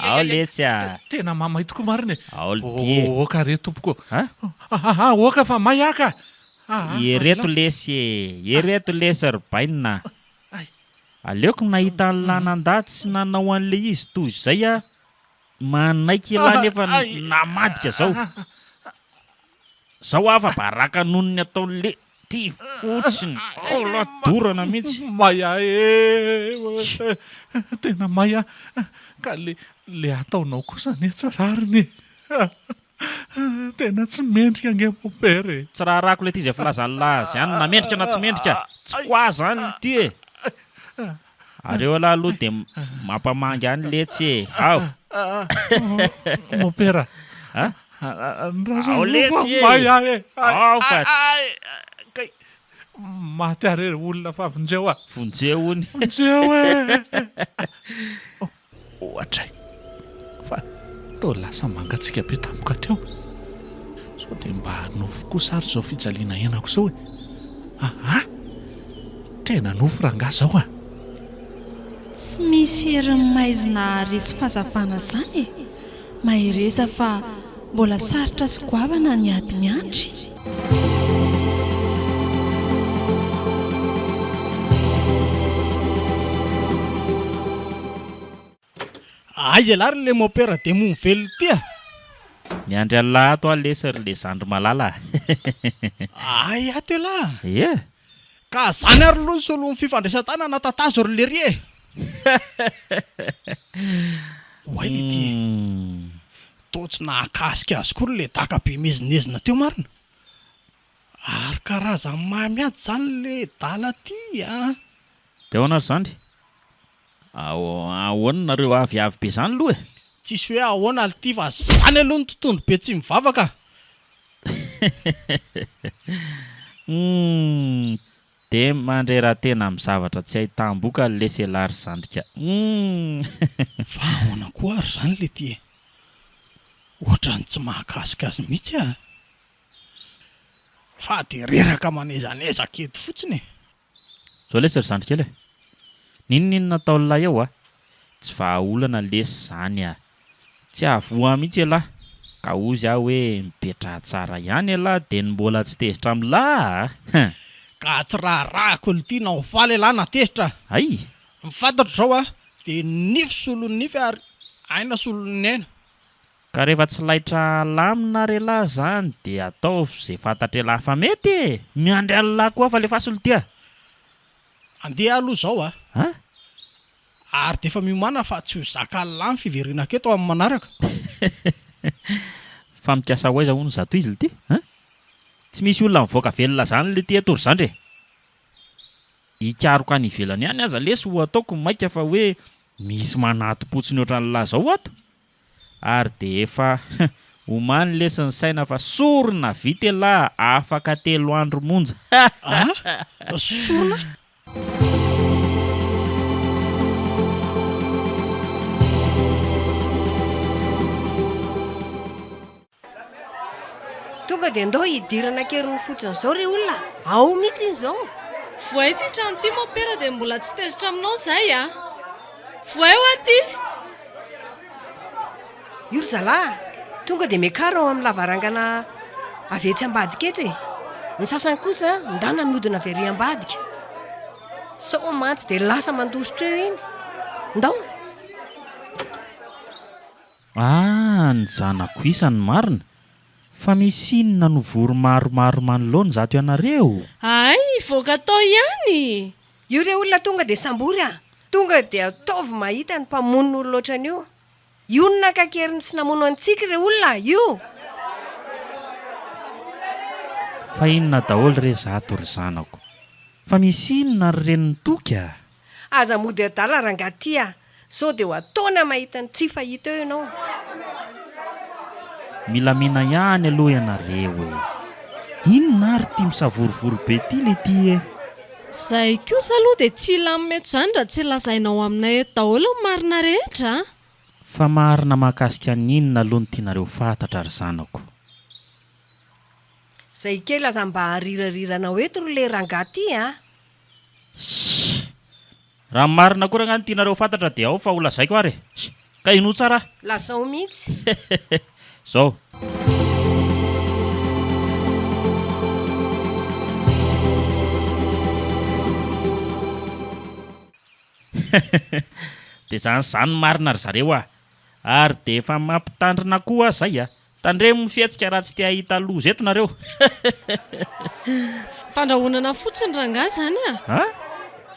ao lesy a tena mamay tokoa marina e aolo tie oka re tompoko a oka fa may aka ereto lesy ereto lesy ry bainina aleoko nahita an'lahy nandaty sy nanao an'le izy toy izay a manaiky lahy nefa namadika zao zao afa baraka nonony ataon'le ty fotsiny ola dorana mihitsy maya e tena maya ka le ataonao kosa ne tsarariny tena tsy mendrika ange mopera e tsy raha rako le ty izay filazan'lahy zany na mendrika na tsy mendrika tsy koa zany ty e areo lahy aloha dia mampamangy any letsy e ao mopera ao lesy e maya e ao fa maty arery olona fa vonjeo a vonjeo ony vonjeo e ohatray fa to lasa mangatsika be tamoka teo so dia mba nofo koa sary zao fijaliana henako zao e tena nofo ranga zao a tsy misy herin'ny maizina resy fazavana zany e mahereza fa mbola sarotra sy goavana ny ady miandry aiza lary le mopera dia mo mivelo tya miandry an'lahy ato a lesy ry le zandry malala ay ato e lahy e ka zany ary aloha ny solo'ny fifandraisan-tanana tatazo ry lery e oay le ty totsy nahakasika azy kory le daka be mezinezina teo marina ary karazany mahamiady zany le dala ty a teo anary zandry ahoana nareo aviavy be zany aloha e tsisy hoe ahoana ly ty fa zany aloha ny tontondro be tsy mivavaka dia mandrera-tena amin'ny zavatra tsy ahitam-boka lesy alary zandrika fa ahoana koa ary zany le ty e ohatrany tsy mahakasika azy mihitsy a fa dia reraka manezanezaka eto fotsiny e zao lesy ry zandrikely e ninonino nataolay eo a tsy vahaolana lesy zany a tsy avoa mihitsy elahy ka ozy aho hoe mipetra tsara ihany elahy dia ny mbola tsy tezitra amin'lahy ka tsy raha rahako ny ty na ho faly elahy na tezitra ay mifantatro zao a dia nify solony nify ary aina solony aina ka rehefa tsy laitra lamina ry elahy zany dia atao zay fantatra elahy fa mety e miandry an'lahy koa fa le fasolo tya andeha aloha zao a ary dia efa miomana fa tsy ho zaka lahy ny fiverinako eto amin'ny manaraka fa mikasa ho aiza hono zato izy le ty tsy misy olona mivoaka velona zany le ty etory zandry e hikaroka any ivelany ihany aza lesy ho ataoko maika fa hoe misy manato-potsiny ohatran'lahy zao ato ary dia efa omany lesy ny saina fa sorona vita lahy afaka 3 andro monja sorona tonga dia andao hidirana keriny fotsiny izao re olona ao mihitsy iny izao voay ty trano ty mopera dia mbola tsy tezitra aminao zay a voay ho aty io ry zalahy tonga dia miakara ao amin'ny lavarangana avetsy ambadika etsy e ny sasany kosa ndana miodina very ambadika sao mantsy dia lasa mandositra eo iny ndao Ny zanako isany marina fa misy inona no vory maromaro manoloana zato ianareo. Ay, voaka tao ihany. Io re olona tonga dia sambory tonga dia ataovy mahita ny mpamono olo loatra an'io. Io no nakakeriny sy namono antsika re olona io. Fa inona daholo re zato ry zanako, fa misy inona ry reniny toky a? Aza mody adala rangaty sao dia ho ataona mahita ny tsy fahita eo ianao. Milamina ihany aloha ianareo e. Inona ary ty misavorivory be ty le ty e? Zay kosa aloha dia tsy ilaminmeto izany raha tsy lazainao aminay eto daholo ny marina rehetra. Fa marina mahakasika n'inona aloha ny tianareo fantatra ry zanako? Zay kely aza mba harirarirana eto ro le rangaty Raha marina koa ngany tianareo fantatra dia ao fa ho lazaiko ary. Ka ino tsara? lazao mihitsy. Zao. Dia zany marina ry zareo ary dia efa mampitandrina koa zay tandremo fietsika raha tsy te hahita loza eto nareo. Fandrahonana fotsiny rangahy zany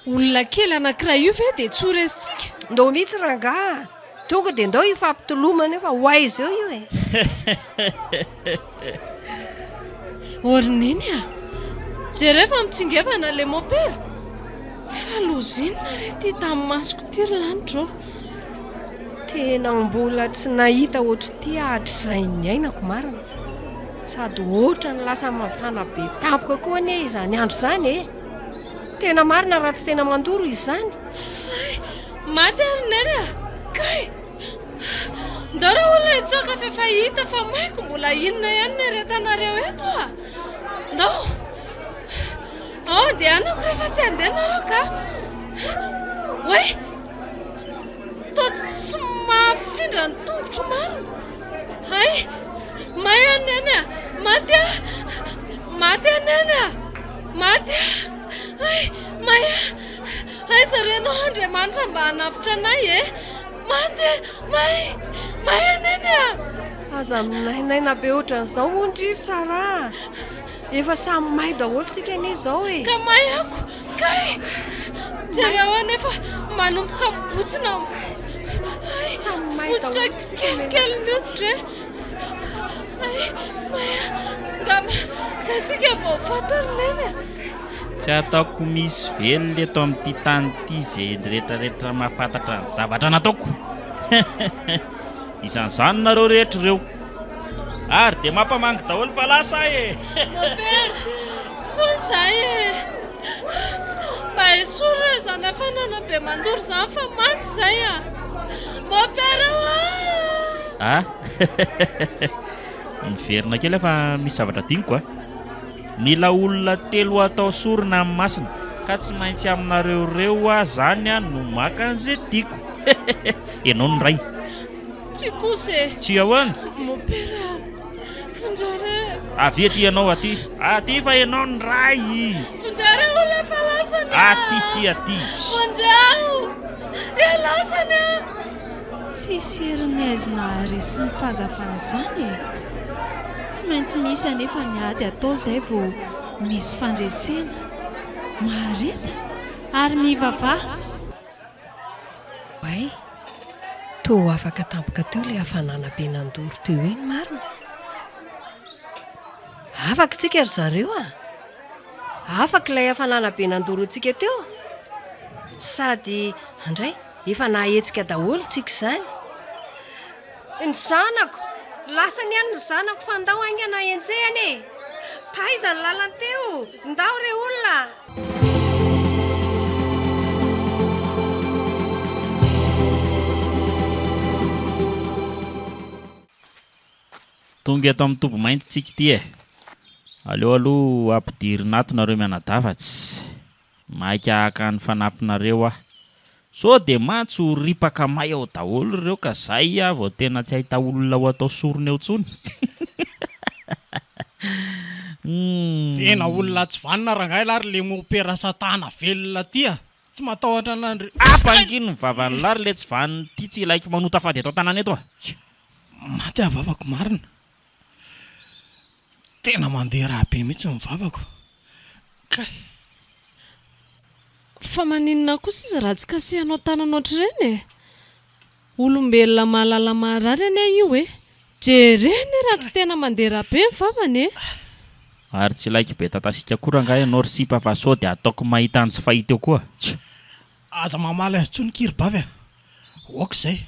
olona kely anankiray io ve dia tsy ho resitsika? Ndao mihitsy rangahy, tonga dia ndao ifampitolomana efa ho aiza eo io e. Orineny jereva mitsingevana le mopera. Fa lozinina re ty tamin'ny masoko ty ry lanitra. Tena mbola tsy nahita ohatry ty hatr'izay ny ainako marina. Sady oatra ny lasa mafana be tampoka koa anie izany andro izany e. Tena marina raha tsy tena mandoro izany. Maty arineny kay ndao raha olona hitsoaka fa efa hita fa maiko mbola inona ihany ny retanareo eto ndao dia anako rehefa tsy handehanareo ka way tsy mafindra ny tongotro marina. Ay may aneny maty aneny maty ay may zarenao Andriamanitra mba hanavitra anay may aneny aza minainaina be ohatran'izao ondry tsara. Efa samy may daholo tsika anie izao e. Ka may ako kay jereo anefa manomboka mibotsina samy may fototra kelikely noditra ngamba zay tsika vao fataryneny Tsy ataoko misy velona eto amin'ity tany ity izay rehetrarehetra mahafantatra ny zavatra nataoko. Isan'izany nareo rehetra ireo ary dia mampamangy daholo fa lasa Mopera fony zay mba esorina zany afanana be mandoro zany fa maty zay Mopera miverina kely fa misy zavatra diniko mila olona telo atao sorina amin'ny masina ka tsy maintsy aminareo reo zany no maka an'izay tiako. Ianao ny ray tsy kosa tsy ahoana Mopera fonjare avy ety ianao aty fa ianao ny ray fonjare olona fa lasany aty fonjao lasany tsy seriny aizina resy ny fahazafan'izany tsy maintsy misy anefa ny ady atao izay vao misy fandresena mahareta ary mivavaha. Way toa afaka tampoka teo ilay hafanana be nandoro teo eny marina. Afaka tsika ry zareo afaka ilay hafanana be nandoro antsika teo sady andray efa nahetsika daholo tsika izany. Ny zanako lasany ihany ny zanako fa ndao aingana enjehany taiza ny lalany teo ndao re olona. tonga eto amin'ny tobo mainty tsika ity aleo aloha ampidirina nareo mianadafatsy maika haka ny fanampinareo so dia mantsy ho ripaka may ao daholo ireo ka zay vao tena tsy ahita olona ho atao sorona eo tsony. Tena olona tsy vanina rangahy lary le mopera satana velona ty tsy matahotra anandry pangino ny vavan'ny lary le tsy vaniny ity tsy ilaiko manota fady eto an-tanana eto maty avavako marina. Tena mandeha raha be mihitsy mivavako. Kay. Fa maninona kosa izy raha tsy kasihanao tanana ohatr'ireny e. Olombelona mahalala maharary ane io e. Jereny raha tsy tena mandeha raha be mivavany e. Ary tsy laiky be tatasika koa nga ianao ry sipa fa sao dia ataoko mahita ny tsy fahita eo koa. Aza mamaly azy tsony kiry bavy. Oka izay.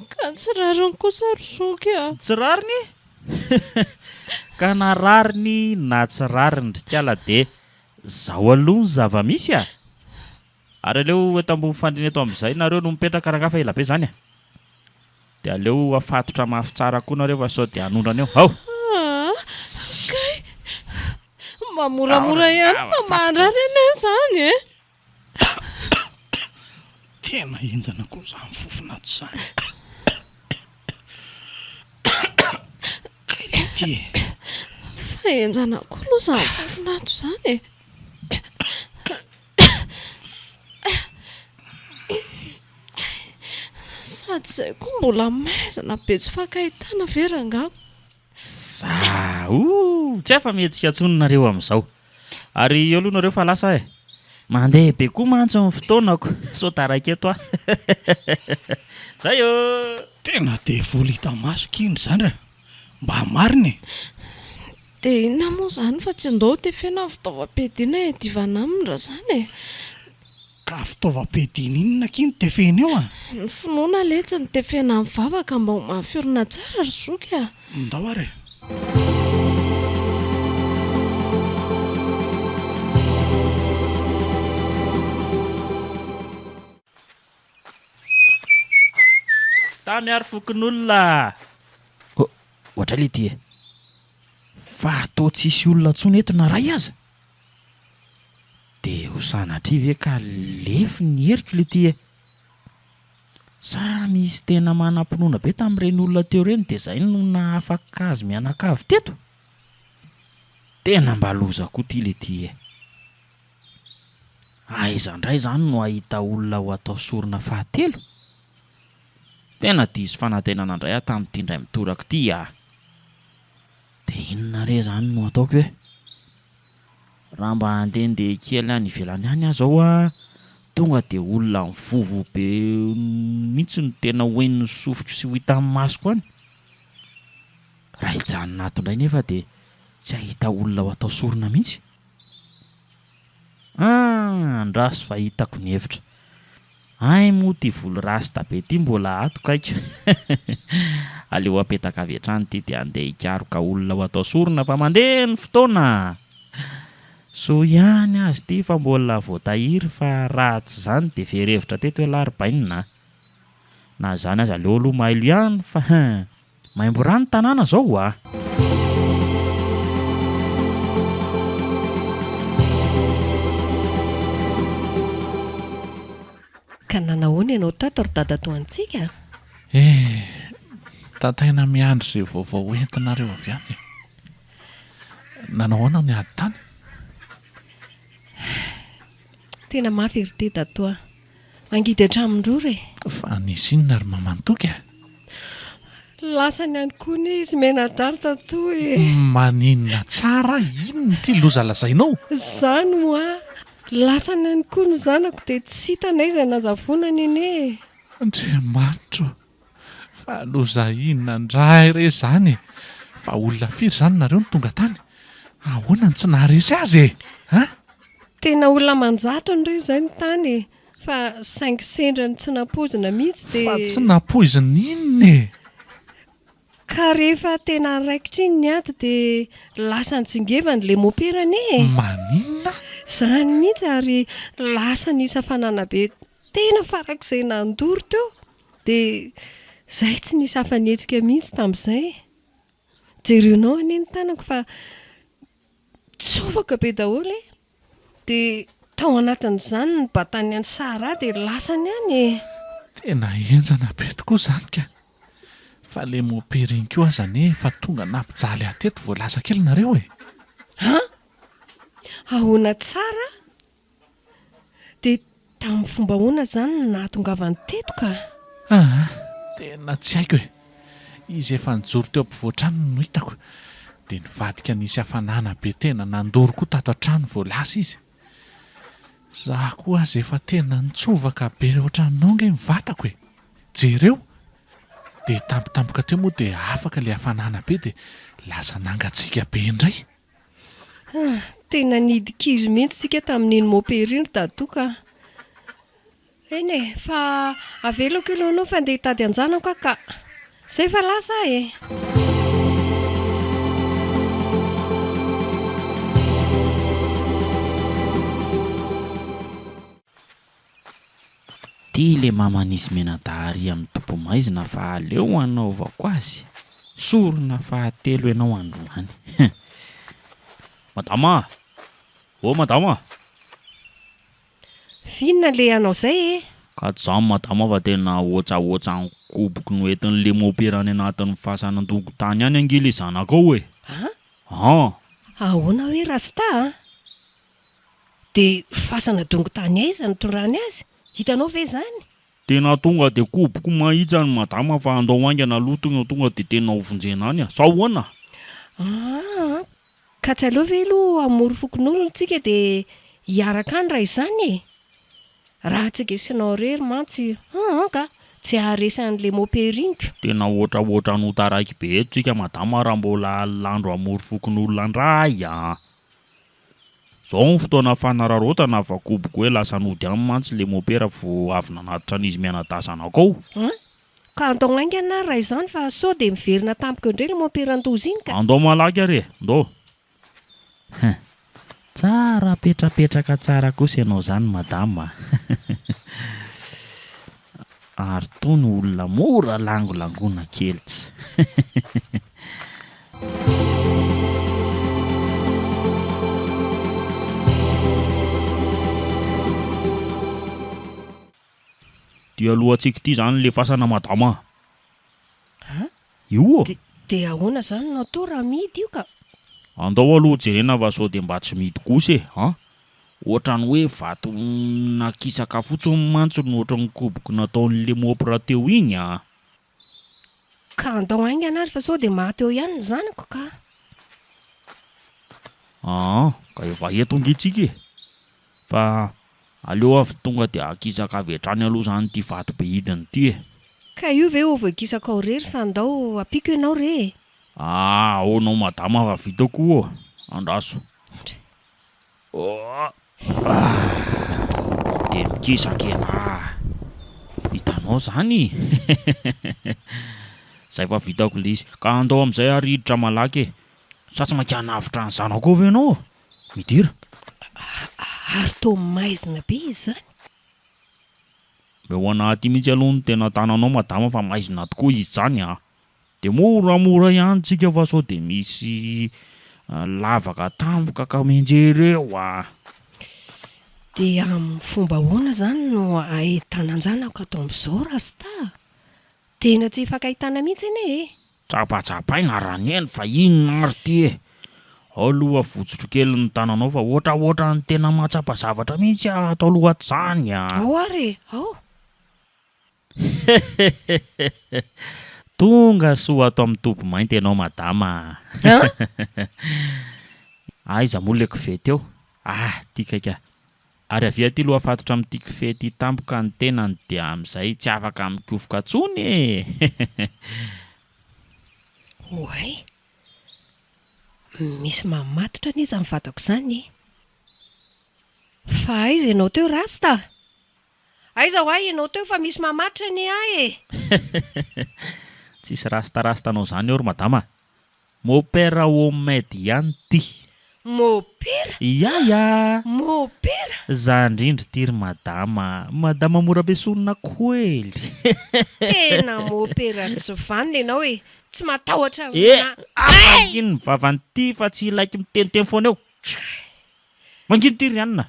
Ka tsy rariny kosa ry zoky a. Tsy rariny? Ka na rariny na tsy rariny ndrikala dia zaho aloha ny zava-misy a. Ary aleo eto ambony fandriana eto amin'izay nareo no mipetraka rangafa ela be zany a. Dia aleo afatotra mafy tsara koa nareo fa sao dia hanondrana eo. Ao! Kay mamoramora ihany fa maharary ane zany e. Tena enjana koa izany fofona ato izany. Kay fa enjana koa aloha izany fofona ato izany e. Sady izay koa mbola maizana be tsy fankahitana verangako. Tsy afa mihetsika tsononareo amin'izao. Ary eo aloha nareo fa lasa e. Mandeha be koa mantsy ny fotoanako. Sao taraiky eto a. Zay eo. Tena dia voly hita maso kiny izany raha. Mba marina e. Dia inona moa izany fa tsy ndao tefena fitaovam-piadiana hiadivana aminy raha izany e. Ka fitaovam-piadiana inona kiny tefena eo a? Ny finoana letsy ny tefena amin'ny vavaka mba ho mahafiorina tsara ry zoky a. Ndao ary. Ta miaro fokon'olona. Ohatra le ty e. Fa atao tsisy olona ntsony eto na ray aza. Dia ho sanatria ve ka lefy ny heriko le ty e. Sa misy tena manam-pinoana be tamin'ireny olona teo ireny dia izay no nahafaka azy mianakavy teto. Tena mba loza koa ty le ty e. Aiza indray izany no ahita olona ho atao sorona fahatelo. Tena diso fanantenana indray aho tamin'ity indray mitoraka ity a. Dia inona re izany no ataoko hoe? Raha mba handehandeha kely any ivelany any aho zao a, tonga dia olona mivovo be mihitsy no tena hoen'ny sofiko sy ho hita amin'ny masoko any. Raha hijanona ato indray nefa dia tsy ahita olona ho atao sorona mihitsy. Andraso fa hitako ny hevitra. Ay moa ty volo rasta be ty mbola ato kaiky. Aleo apetaka avy hatrany ty dia andeha hikaroka olona ho atao sorona fa mandeha ny fotoana. So ihany azy ty fa mbola voatahiry fa raha tsy izany dia ferevitra teto hoe laribainina. Na izany aza aleo aloha mailo ihany fa maimbo rano tanàna zao a. Ka nanahoana ianao tato ry dadatoantsika? Tataina miandro izay vaovao entinareo avy any. Nanahoana ny ady tany? Tena mafy ry te datoa. Mangidy hatramin-droa e. Fa nisy inona ry mamantoky a? Lasany ihany koa ny izy menadary tato e. Maninona tsara inona ty loza lazainao? Izany moa. Lasany ihany koa ny zanako dia tsy hitanay izay nazavonany ene. Andriamanitro, fa loza inona indray re izany e. Fa olona firy izany nareo ny tonga tany? Ahoana ny tsy naharesy azy e? Tena olona manjato ny re izay ny tany e. Fa saingy sendra ny tsy napoizina mihitsy dia... Fa tsy napoizina inona e? Ka rehefa tena raikitra iny ny ady dia lasa nitsingevany le moperany e. Maninona? Izany mihitsy ary lasa nisa fanana be tena farak'izay nandoro teo. Dia izay tsy nisy hafanetsika mihitsy tamin'izay. Jerenao anie ny tanako fa tsofaka be daholo e. Dia tao anatin'izany ny batany any Sara dia lasany any e. Tena enjana be tokoa izany ka. Fa le mopera iny koa aza nefa tonga nampijaly ateto vao lasa kely nareo e. Ahoana tsara? Dia tamin'ny fomba ahoana izany no nahatongavany teto ka? tena tsy haiko e. Izy efa nijoro teo ampovoan-trano no hitako, dia nivadika nisy hafanana be tena nandoro koa tato an-trano vao lasa izy. Zaho koa azy efa tena nitsovaka be ohatranao nge mivatako e. Jereo, dia tampotampoka teo moa dia afaka ilay hafanana be dia lasa nangatsiaka be indray. Tena nidikizo mihitsy sika tamin'iny mopérine dadoka. Eny e, fa avelako ilohanao fa andeha hitady anjanako ka. Zay fa lasa e. Ty le mamanisy menadahary amin'ny tompo maizina fa aleo anaovako azy. Sorona fahatelo ianao androany. Madama! Oh, madama! Vinona le anao zay e? Ka tsy zany madama fa tena ohatsaohatsa ny koboky no entin'le mopérany anatin'ny fahasan'andongo tany any angily zanakao e. Ahoana hoe rasta? Dia fasana dongo tany aiza no tondrany azy? Hitanao ve zany? Tena tonga dia koboky mahitsy ny madama fa andao aingana lotona tonga dia tena ovonjena any. Sa ahoana? Ka tsy aleo ve aloha amory fokon'olona tsika dia hiaraka any raha izany e. Raha tsy gesinao rery mantsy ka tsy haharesy an'le mopériniko. Tena ohatraohatra no taraiky be eto tsika madama raha mbola landro amory fokon'olona ndray Zao ny fotoana fanararotana fa koboky hoe lasa nody any mantsy le mopéra vo avy nanatitra an'izy mianadasanakao. Ka andao aingana raha izany fa sao dia miverina tampoka indray le mopéran-tozy iny ka. Andao malaky are, ndao. Tsara petrapetraka tsara kosa ianao zany madama. Ary tony olona mora langolangona kelitsy. Dia alohantsika ity zany le fasana madama. Io? Dia ahoana zany no atao raha midy io ka? Andao aloha jerena fa sao dia mba tsy midy kosa e. Ohatrany hoe vato nakisaka fotsiny mantsy no ohatran'ny koboky nataon'le mopéra teo iny Ka andao aingana ary fa sao dia maty eo ihany ny zanako ka. Ka efa eto ngitsika e. Fa aleo avy tonga dia akisaka avy hatrany aloha zany ty vato be hidiny ty e. Ka io ve ho voakisaka ao rery fa andao apiko ianao re? Nao madama fa vita koa andraso. Dia mikisaka ena. Hitanao zany. Zay fa vitako le izy. Ka andao amin'izay ary hiditra malaky e. Sa tsy maika navitra ny zanako ve ianao? Midira. Ary toa maizina be izy zany. Meo anaty mihitsy aloha ny tena tananao madama fa maizina tokoa izy zany Dia moramora ihany tsika fa sao dia misy lavaka tampoka ka menjereo Dia amin'ny fomba ahoana zany no ahitanan-janako ato amin'izao rasta? Tena tsy hifankahitana mihitsy anie e. Tsapatsapaina raha ny eny fa inona ary ty e. Aloha fotsotro kely ny tananao fa ohatraohatra ny tena mahatsapa zavatra mihitsy atao lohaty zany Ao ary, ao. Tonga soa ato amin'ny tobo mainty ianao madama. Aiza moa le kofety eo? Tika ka. Ary avy aty aloha afatotra amin'ity kofety tampoka ny tenany dia amin'izay tsy afaka mikofoka tsony e. Oay. Misy mamatotra anizy amin'ny vatako zany. Fa aiza ianao teo rasta? Aiza ho ay ianao teo fa misy mamatotra ny e. Tsisy rastarastanao zany eo madama. Mopéra homemade ihany ty. Mopéra? Ya. Mopéra? Zandrindry tiry madama. Madama mora besonina koely. Tena mopéra tsy vanona ianao e. Tsy matahotra Ino vavany ty fa tsy ilaiky miteniteny foana eo. Mangino tiry anina.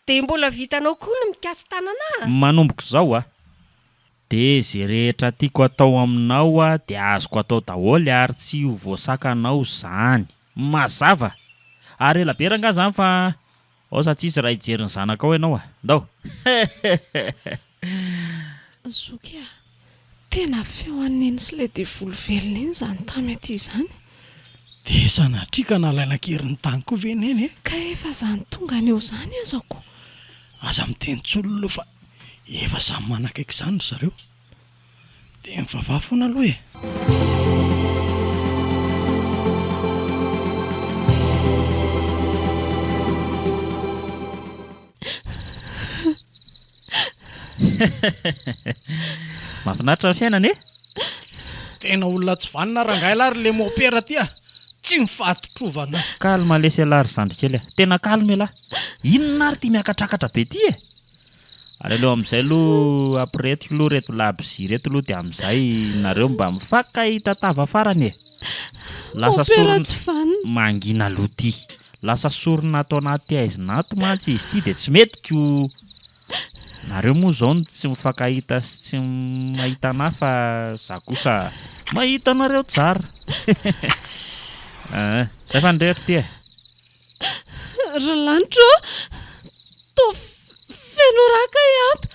Dia mbola vitanao koa no mikasy tanana? Manomboka zao Dia zay rehetra tiako atao aminao dia azoko atao daholo ary tsy ho voasakanao zany. Mazava. Ary ela beranga zany fa sa tsisy raha hijery ny zanakao ianao Ndao. Zoky tena feo aneny sy ilay devolo velona iny izany tamy aty izany. dia sanatrika nalaina kerin'ny tany koa ve neny e? Ka efa izany tonga aneo izany azako. aza miteny tsolo aloha fa efa samy manakaiky izany ry zareo dia mivavah foana aloha e. Mahafinaritra ny fiainana e? tena olona tsy vanina rangahy lary le mopera ty a tsy mifahatotrovana. Kalma lesy alary zandrikely a. Tena kalma lahy. Inona ary ty miakatrakatra be ty e? Ary aloha amin'izay aloha après aloha reto labzy reto aloha dia amin'izay nareo mba mifankahita tava farany e. Lasa Mopera sorona tsy vanina. mangina aloha ty. Lasa sorona atao anaty aizy-nato mantsy izy ty dia tsy mety ko. Nareo moa zao no tsy mifankahita sy tsy mahita anahy fa za kosa mahita anareo tsara. Zay fandrehatra ty e. Ry lanitro toa feno raka ato.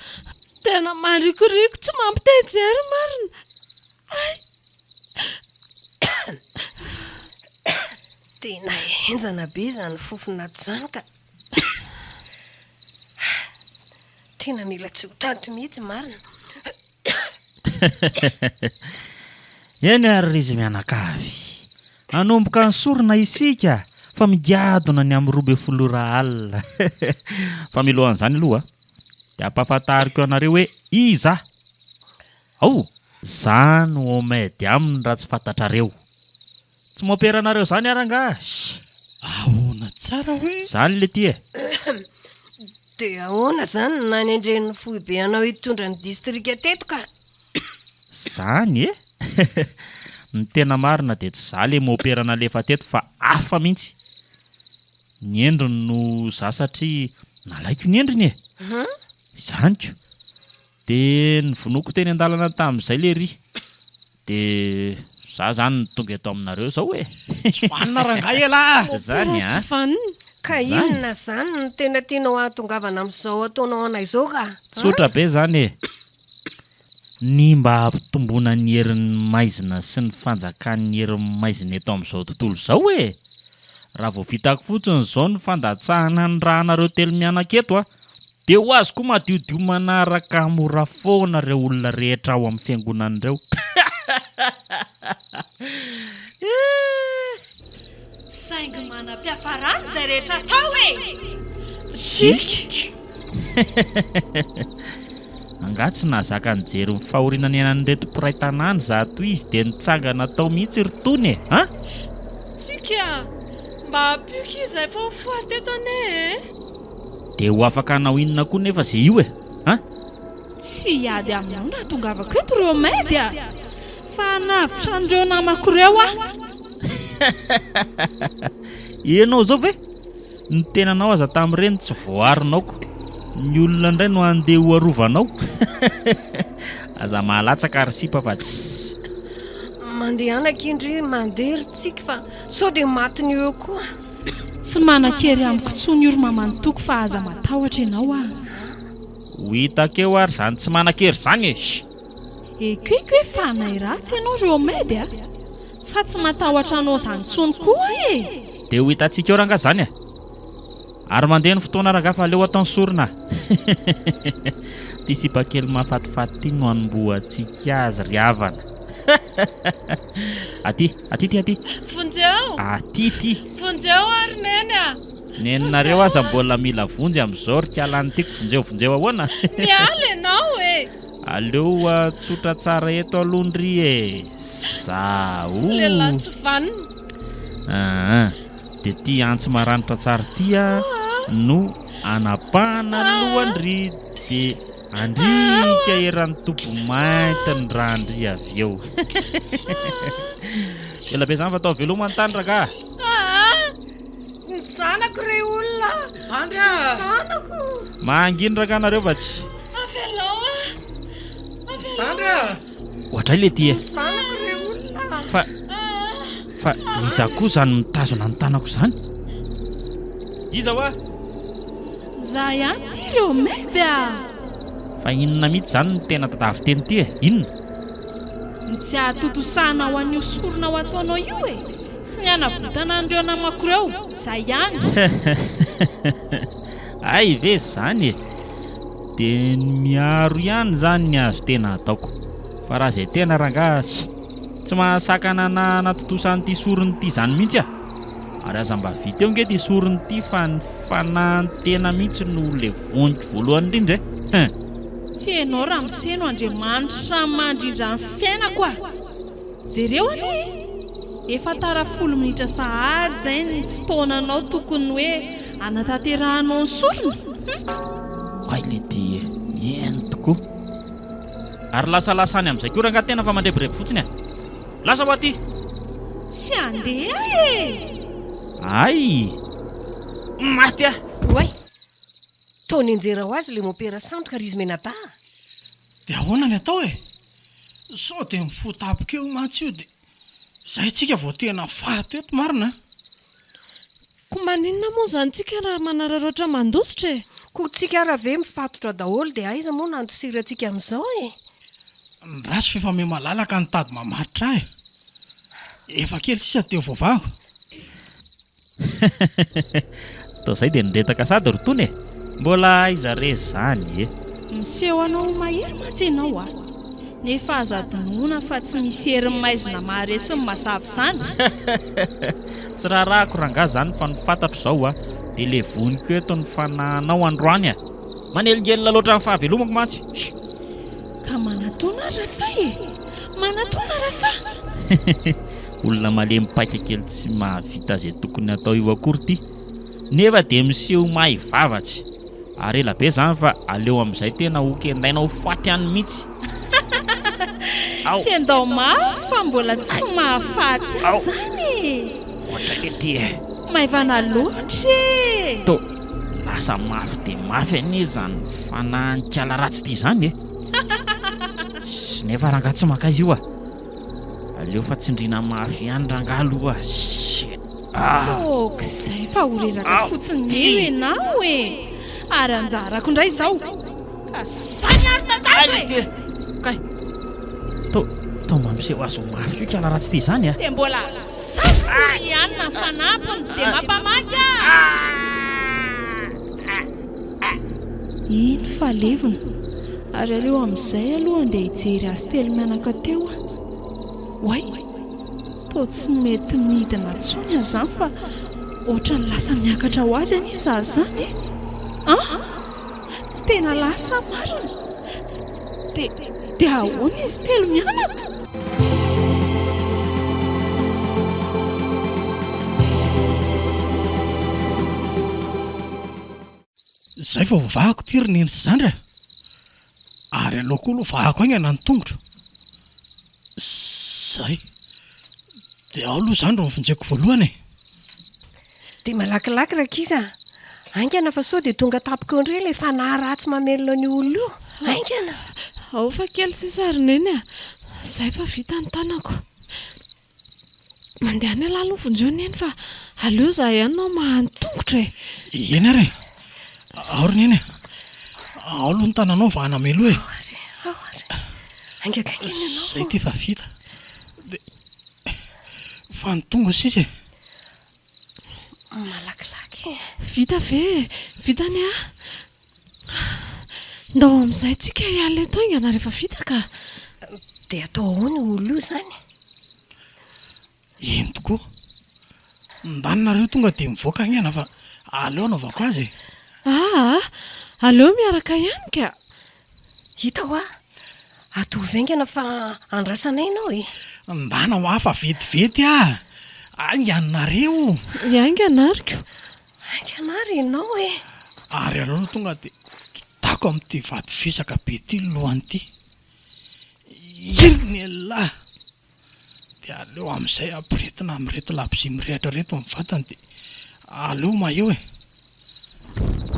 Tena marikoriko tsy mampitejery marina. tena enjana be izany fofinato izany ka tena mila tsy ho tato mihitsy marina. Eny ary izy mianakavy. Anomboka ny sorona isika fa migadona ny amin'ny 12 alina. Fa milohan'izany aloha dia ampahafantariko anareo hoe iza. Zany omedy aminy raha tsy fantatrareo. Tsy moperanareo zany aranga. ahoana tsara hoe Zany le ty e. dia ahoana izany nanendren'ny foibe anao hitondra ny distrika teto ka. Zany e. Ny tena marina dia tsy za le moperana lefa teto fa hafa mihitsy. Ny endriny no za satria nalaiko ny endriny e. Izany ko. Dia ny vonoko teny an-dalana tamin'izay le ry. Dia za zany tonga eto aminareo zao e. tsy vanina rangahy elahy. Zany a. Tsy vanina. ka inona izany no tena tianao ahatongavana amin'izao ataonao anay izao ka. Tsotra be zany e. Ny mba hampitomboana ny herin'ny maizina sy ny fanjakan'ny herin'ny maizina eto amin'izao tontolo izao e. Raha vao vitako fotsiny izao ny fandatsahana ny raha anareo telo mianan-keto a dia ho azy koa madiodio manaraka mora foana ireo olona rehetra ao amin'ny fiangonan'ireo. saingy manam-piafarany izay rehetra tao e. Tsika. Angaha tsy nahazaka nijery ny fahoriana anan'ireto mpiray tanàna za toy izy dia nitsangana tao mihitsy ry tony e. Tsika mba hampioka izy efa ho foateto ane e. Dia ho afaka hanao inona koa nefa izay io e. tsy hiady aminao nahatongavako eto reo medy a. Fa navitra an'ireo namako ireo a. Enao zao ve? Ny tenanao aza tamin'ireny tsy voarinaoko. Ny olona indray no andeha ho arovanao. Aza mahalatsaka ary sipa fa tsy. mandeha anakindry mandeha ry tsika fa sao dia matiny eo koa. tsy manan-kery amiko tsony oro mamantoko fa aza matahotra ianao a. Ho hitakeo ary zany tsy manan-kery zany e. Ekeko hoe fanay ratsy ianao reo medy a. Fa tsy matahotra anao izany tsony koa e. Dia ho hitantsika eo ranga zany e. Ary mandeha ny fotoana ranga fa aleo ataony sorona. Ty sipa kely mahafatifaty ty no anomboantsika azy ry havana. Aty. Vonjeo. Aty. Vonjeo ary neny a. Neninareo aza mbola mila vonjy amin'izao ry kialany tiako vonjeo ahoana. Miala ianao e. Aleo tsotra tsara eto alondry e. Lehilahy tsy vanina. Dia ty antsy maranitra tsara ty a no anapahana lohandry dia andrika eran'ny tobo mainty ny raha andry avy eo. Ela be zany fa atao veloma ny tany raka. Ny zanako ire olona. Zandry a. Zanako. Manginy raka nareo fa tsy. Avelao a. Zandry a. Ohatray le ty e. Zanako ire olona. Fa iza koa zany mitazona ny tanako zany. Iza hoa? Za ihany ty reo medy a. Fa inona mihitsy zany no tena tadavy teny ty e? Inona? tsy ahatotosahana ho an'io sorona ho ataonao io e sy ny anavotana andreo namakoreo zay ihany. ay ve zany e dia miaro ihany zany ny azo tena ataoko fa raha izay tena rangasy tsy mahasakana na natotosan'ity sorony ity zany mihitsy a ary aza mba vita eo nge ty sorony ity fa ny fanahantena mihitsy no le voniko voalohany indrindra e. Tsy hainao raha miseno Andriamanitra mandrindra ny fiainako a. Jereo anie efa tara 10 minitra sahady zay ny fotoananao tokony hoe anatanterahanao ny sorona. Koay le ty eny tokoa ary lasalasany amin'izay koa raha tena fa mandrebireby fotsiny a. Lasa ho aty Tsy andeha e. ay maty a. Oay taony enjera ho azy le mopera sandoka ry izy menata. dia ahoana ny atao e sao dia mifotapika eo mantsy io dia zay tsika vao tena fato eto marina. Ko maninona moa zany tsika raha manararoatra mandositra e? Ko tsika raha ve mifatotra daholo dia aiza moa nandosirantsika amin'izao e? Ny rasy fefame malalaka ny tady mamaritra e. Efa kely sisa teo voavago. Tao zay dia niretaka sady rotony e mbola izare zany e. Miseho anao mahery mantsy ianao a. Nefa azadinoana fa tsy misy herin'ny maizina maharesy ny masavy zany. Tsy raharahako rangaha zany fa ny fantatro zao a dia le voniko eto ny fanahanao androany a manelingelina loatra ny fahavelomako mantsy. Ka manatona rasa e. Manatona rasa. Olona malemy paika kely tsy mahavita zay tokony atao io akory ty nefa dia miseho mahivavatsy ary ela be zany fa aleo amin'izay tena hokendainao faty any mihitsy. Tendao mafy fa mbola tsy mahafaty zany e. Ohatra le ty e maivana loatra e. to lasa mafy dia mafy anie zany fanahinkala ratsy ty zany e. Sy nefa rangaha tsy maka izy io a aleo fa tsindrina mafy ihany rangaha aloha Kizay fa horeraka fotsiny io ianao e. Ary anjarako indray izao ka sany ary tantara e. kay tao mampiseho azo mafy io kala ratsy ty zany a. Dia mbola sakory ihany na fanampiny dia mampamaka. Iny falevona ary aleo amin'izay aloha andeha hijery azy telo mianaka teo a. Way to tsy mety midina tsony zany fa ohatra ny lasa miakatra ho azy any izy azy zany e. Tena lasa marina dia ahoana izy telo mianaka. Zay fa vovahako ty roneny sy zandra ary aloha aloha vahako agny ana ny tongotra zay dia ao aloha zany ro mifinjaiko voalohany e. Dia malakilaky rakiza aingana fa sao dia tonga tapika ndre le fanahy ratsy mamelona ny olona io aingana. Ao fa kely sisary neny a zay fa vita ny tanako mandeha ny ala lovonjeo neny fa aleo za ihany nao mahany tongotra e. Eny ary ao roneny ao aloha ny tananao vahanamelo e. Zay ty fa vita fa ny tonga sisa e. Malakilaky Vita ve vitany a ndao amin'izay tsika hiala eto aingana rehefa vita ka. dia atao ahoana olona io zany. Eny tokoa ndanonareo tonga dia mivoaka agnana fa aleo anaovako azy e. Aleo miaraka ihany ka. Hita ho atovaingana fa andrasana ianao e. Ndana ho hafa vetivety ainganareo Ianganariko ainganary ianao e. ary aleo no tonga dia tako amin'ity vady fisaka be ty lohan'ity iriny elahy dia aleo amin'izay ampiretina amin'reto labozia mirehatra reto mivatany dia aleo maheo e.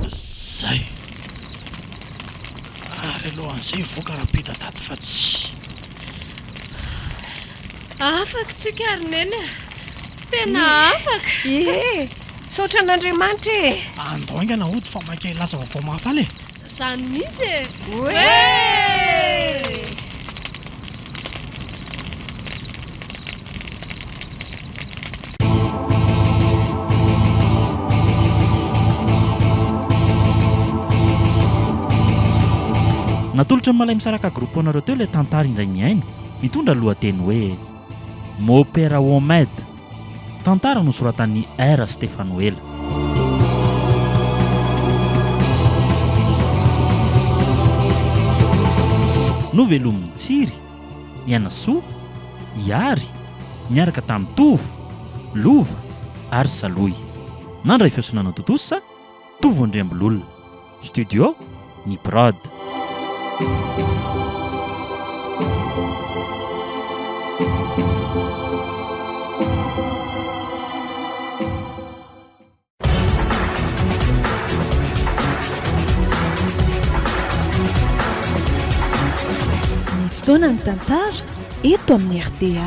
Zay ary aloha an'izay voaka raha-pita taty fa tsy afaka tsika ary neny tena afaka saotra an'Andriamanitra e. andao aingana ody fa maika hilatsa vaovao mahafaly e. Zany mihitsy e. Oe natolotra ny malay misaraka groupe anareo teo ilay tantara indray miaino mitondra lohateny hoe Mopera Omed, tantara nosoratan'ny R Stefanoela. Novelomin'ny Tsiry, Ianasoa, Iary, miaraka tamin'ny Tovo, Lova ary Saloy. Nandray fiosonana totosa, Tovo Andriambololona. Studio, ny Brod. Fotoana ny tantara eto amin'ny RDA.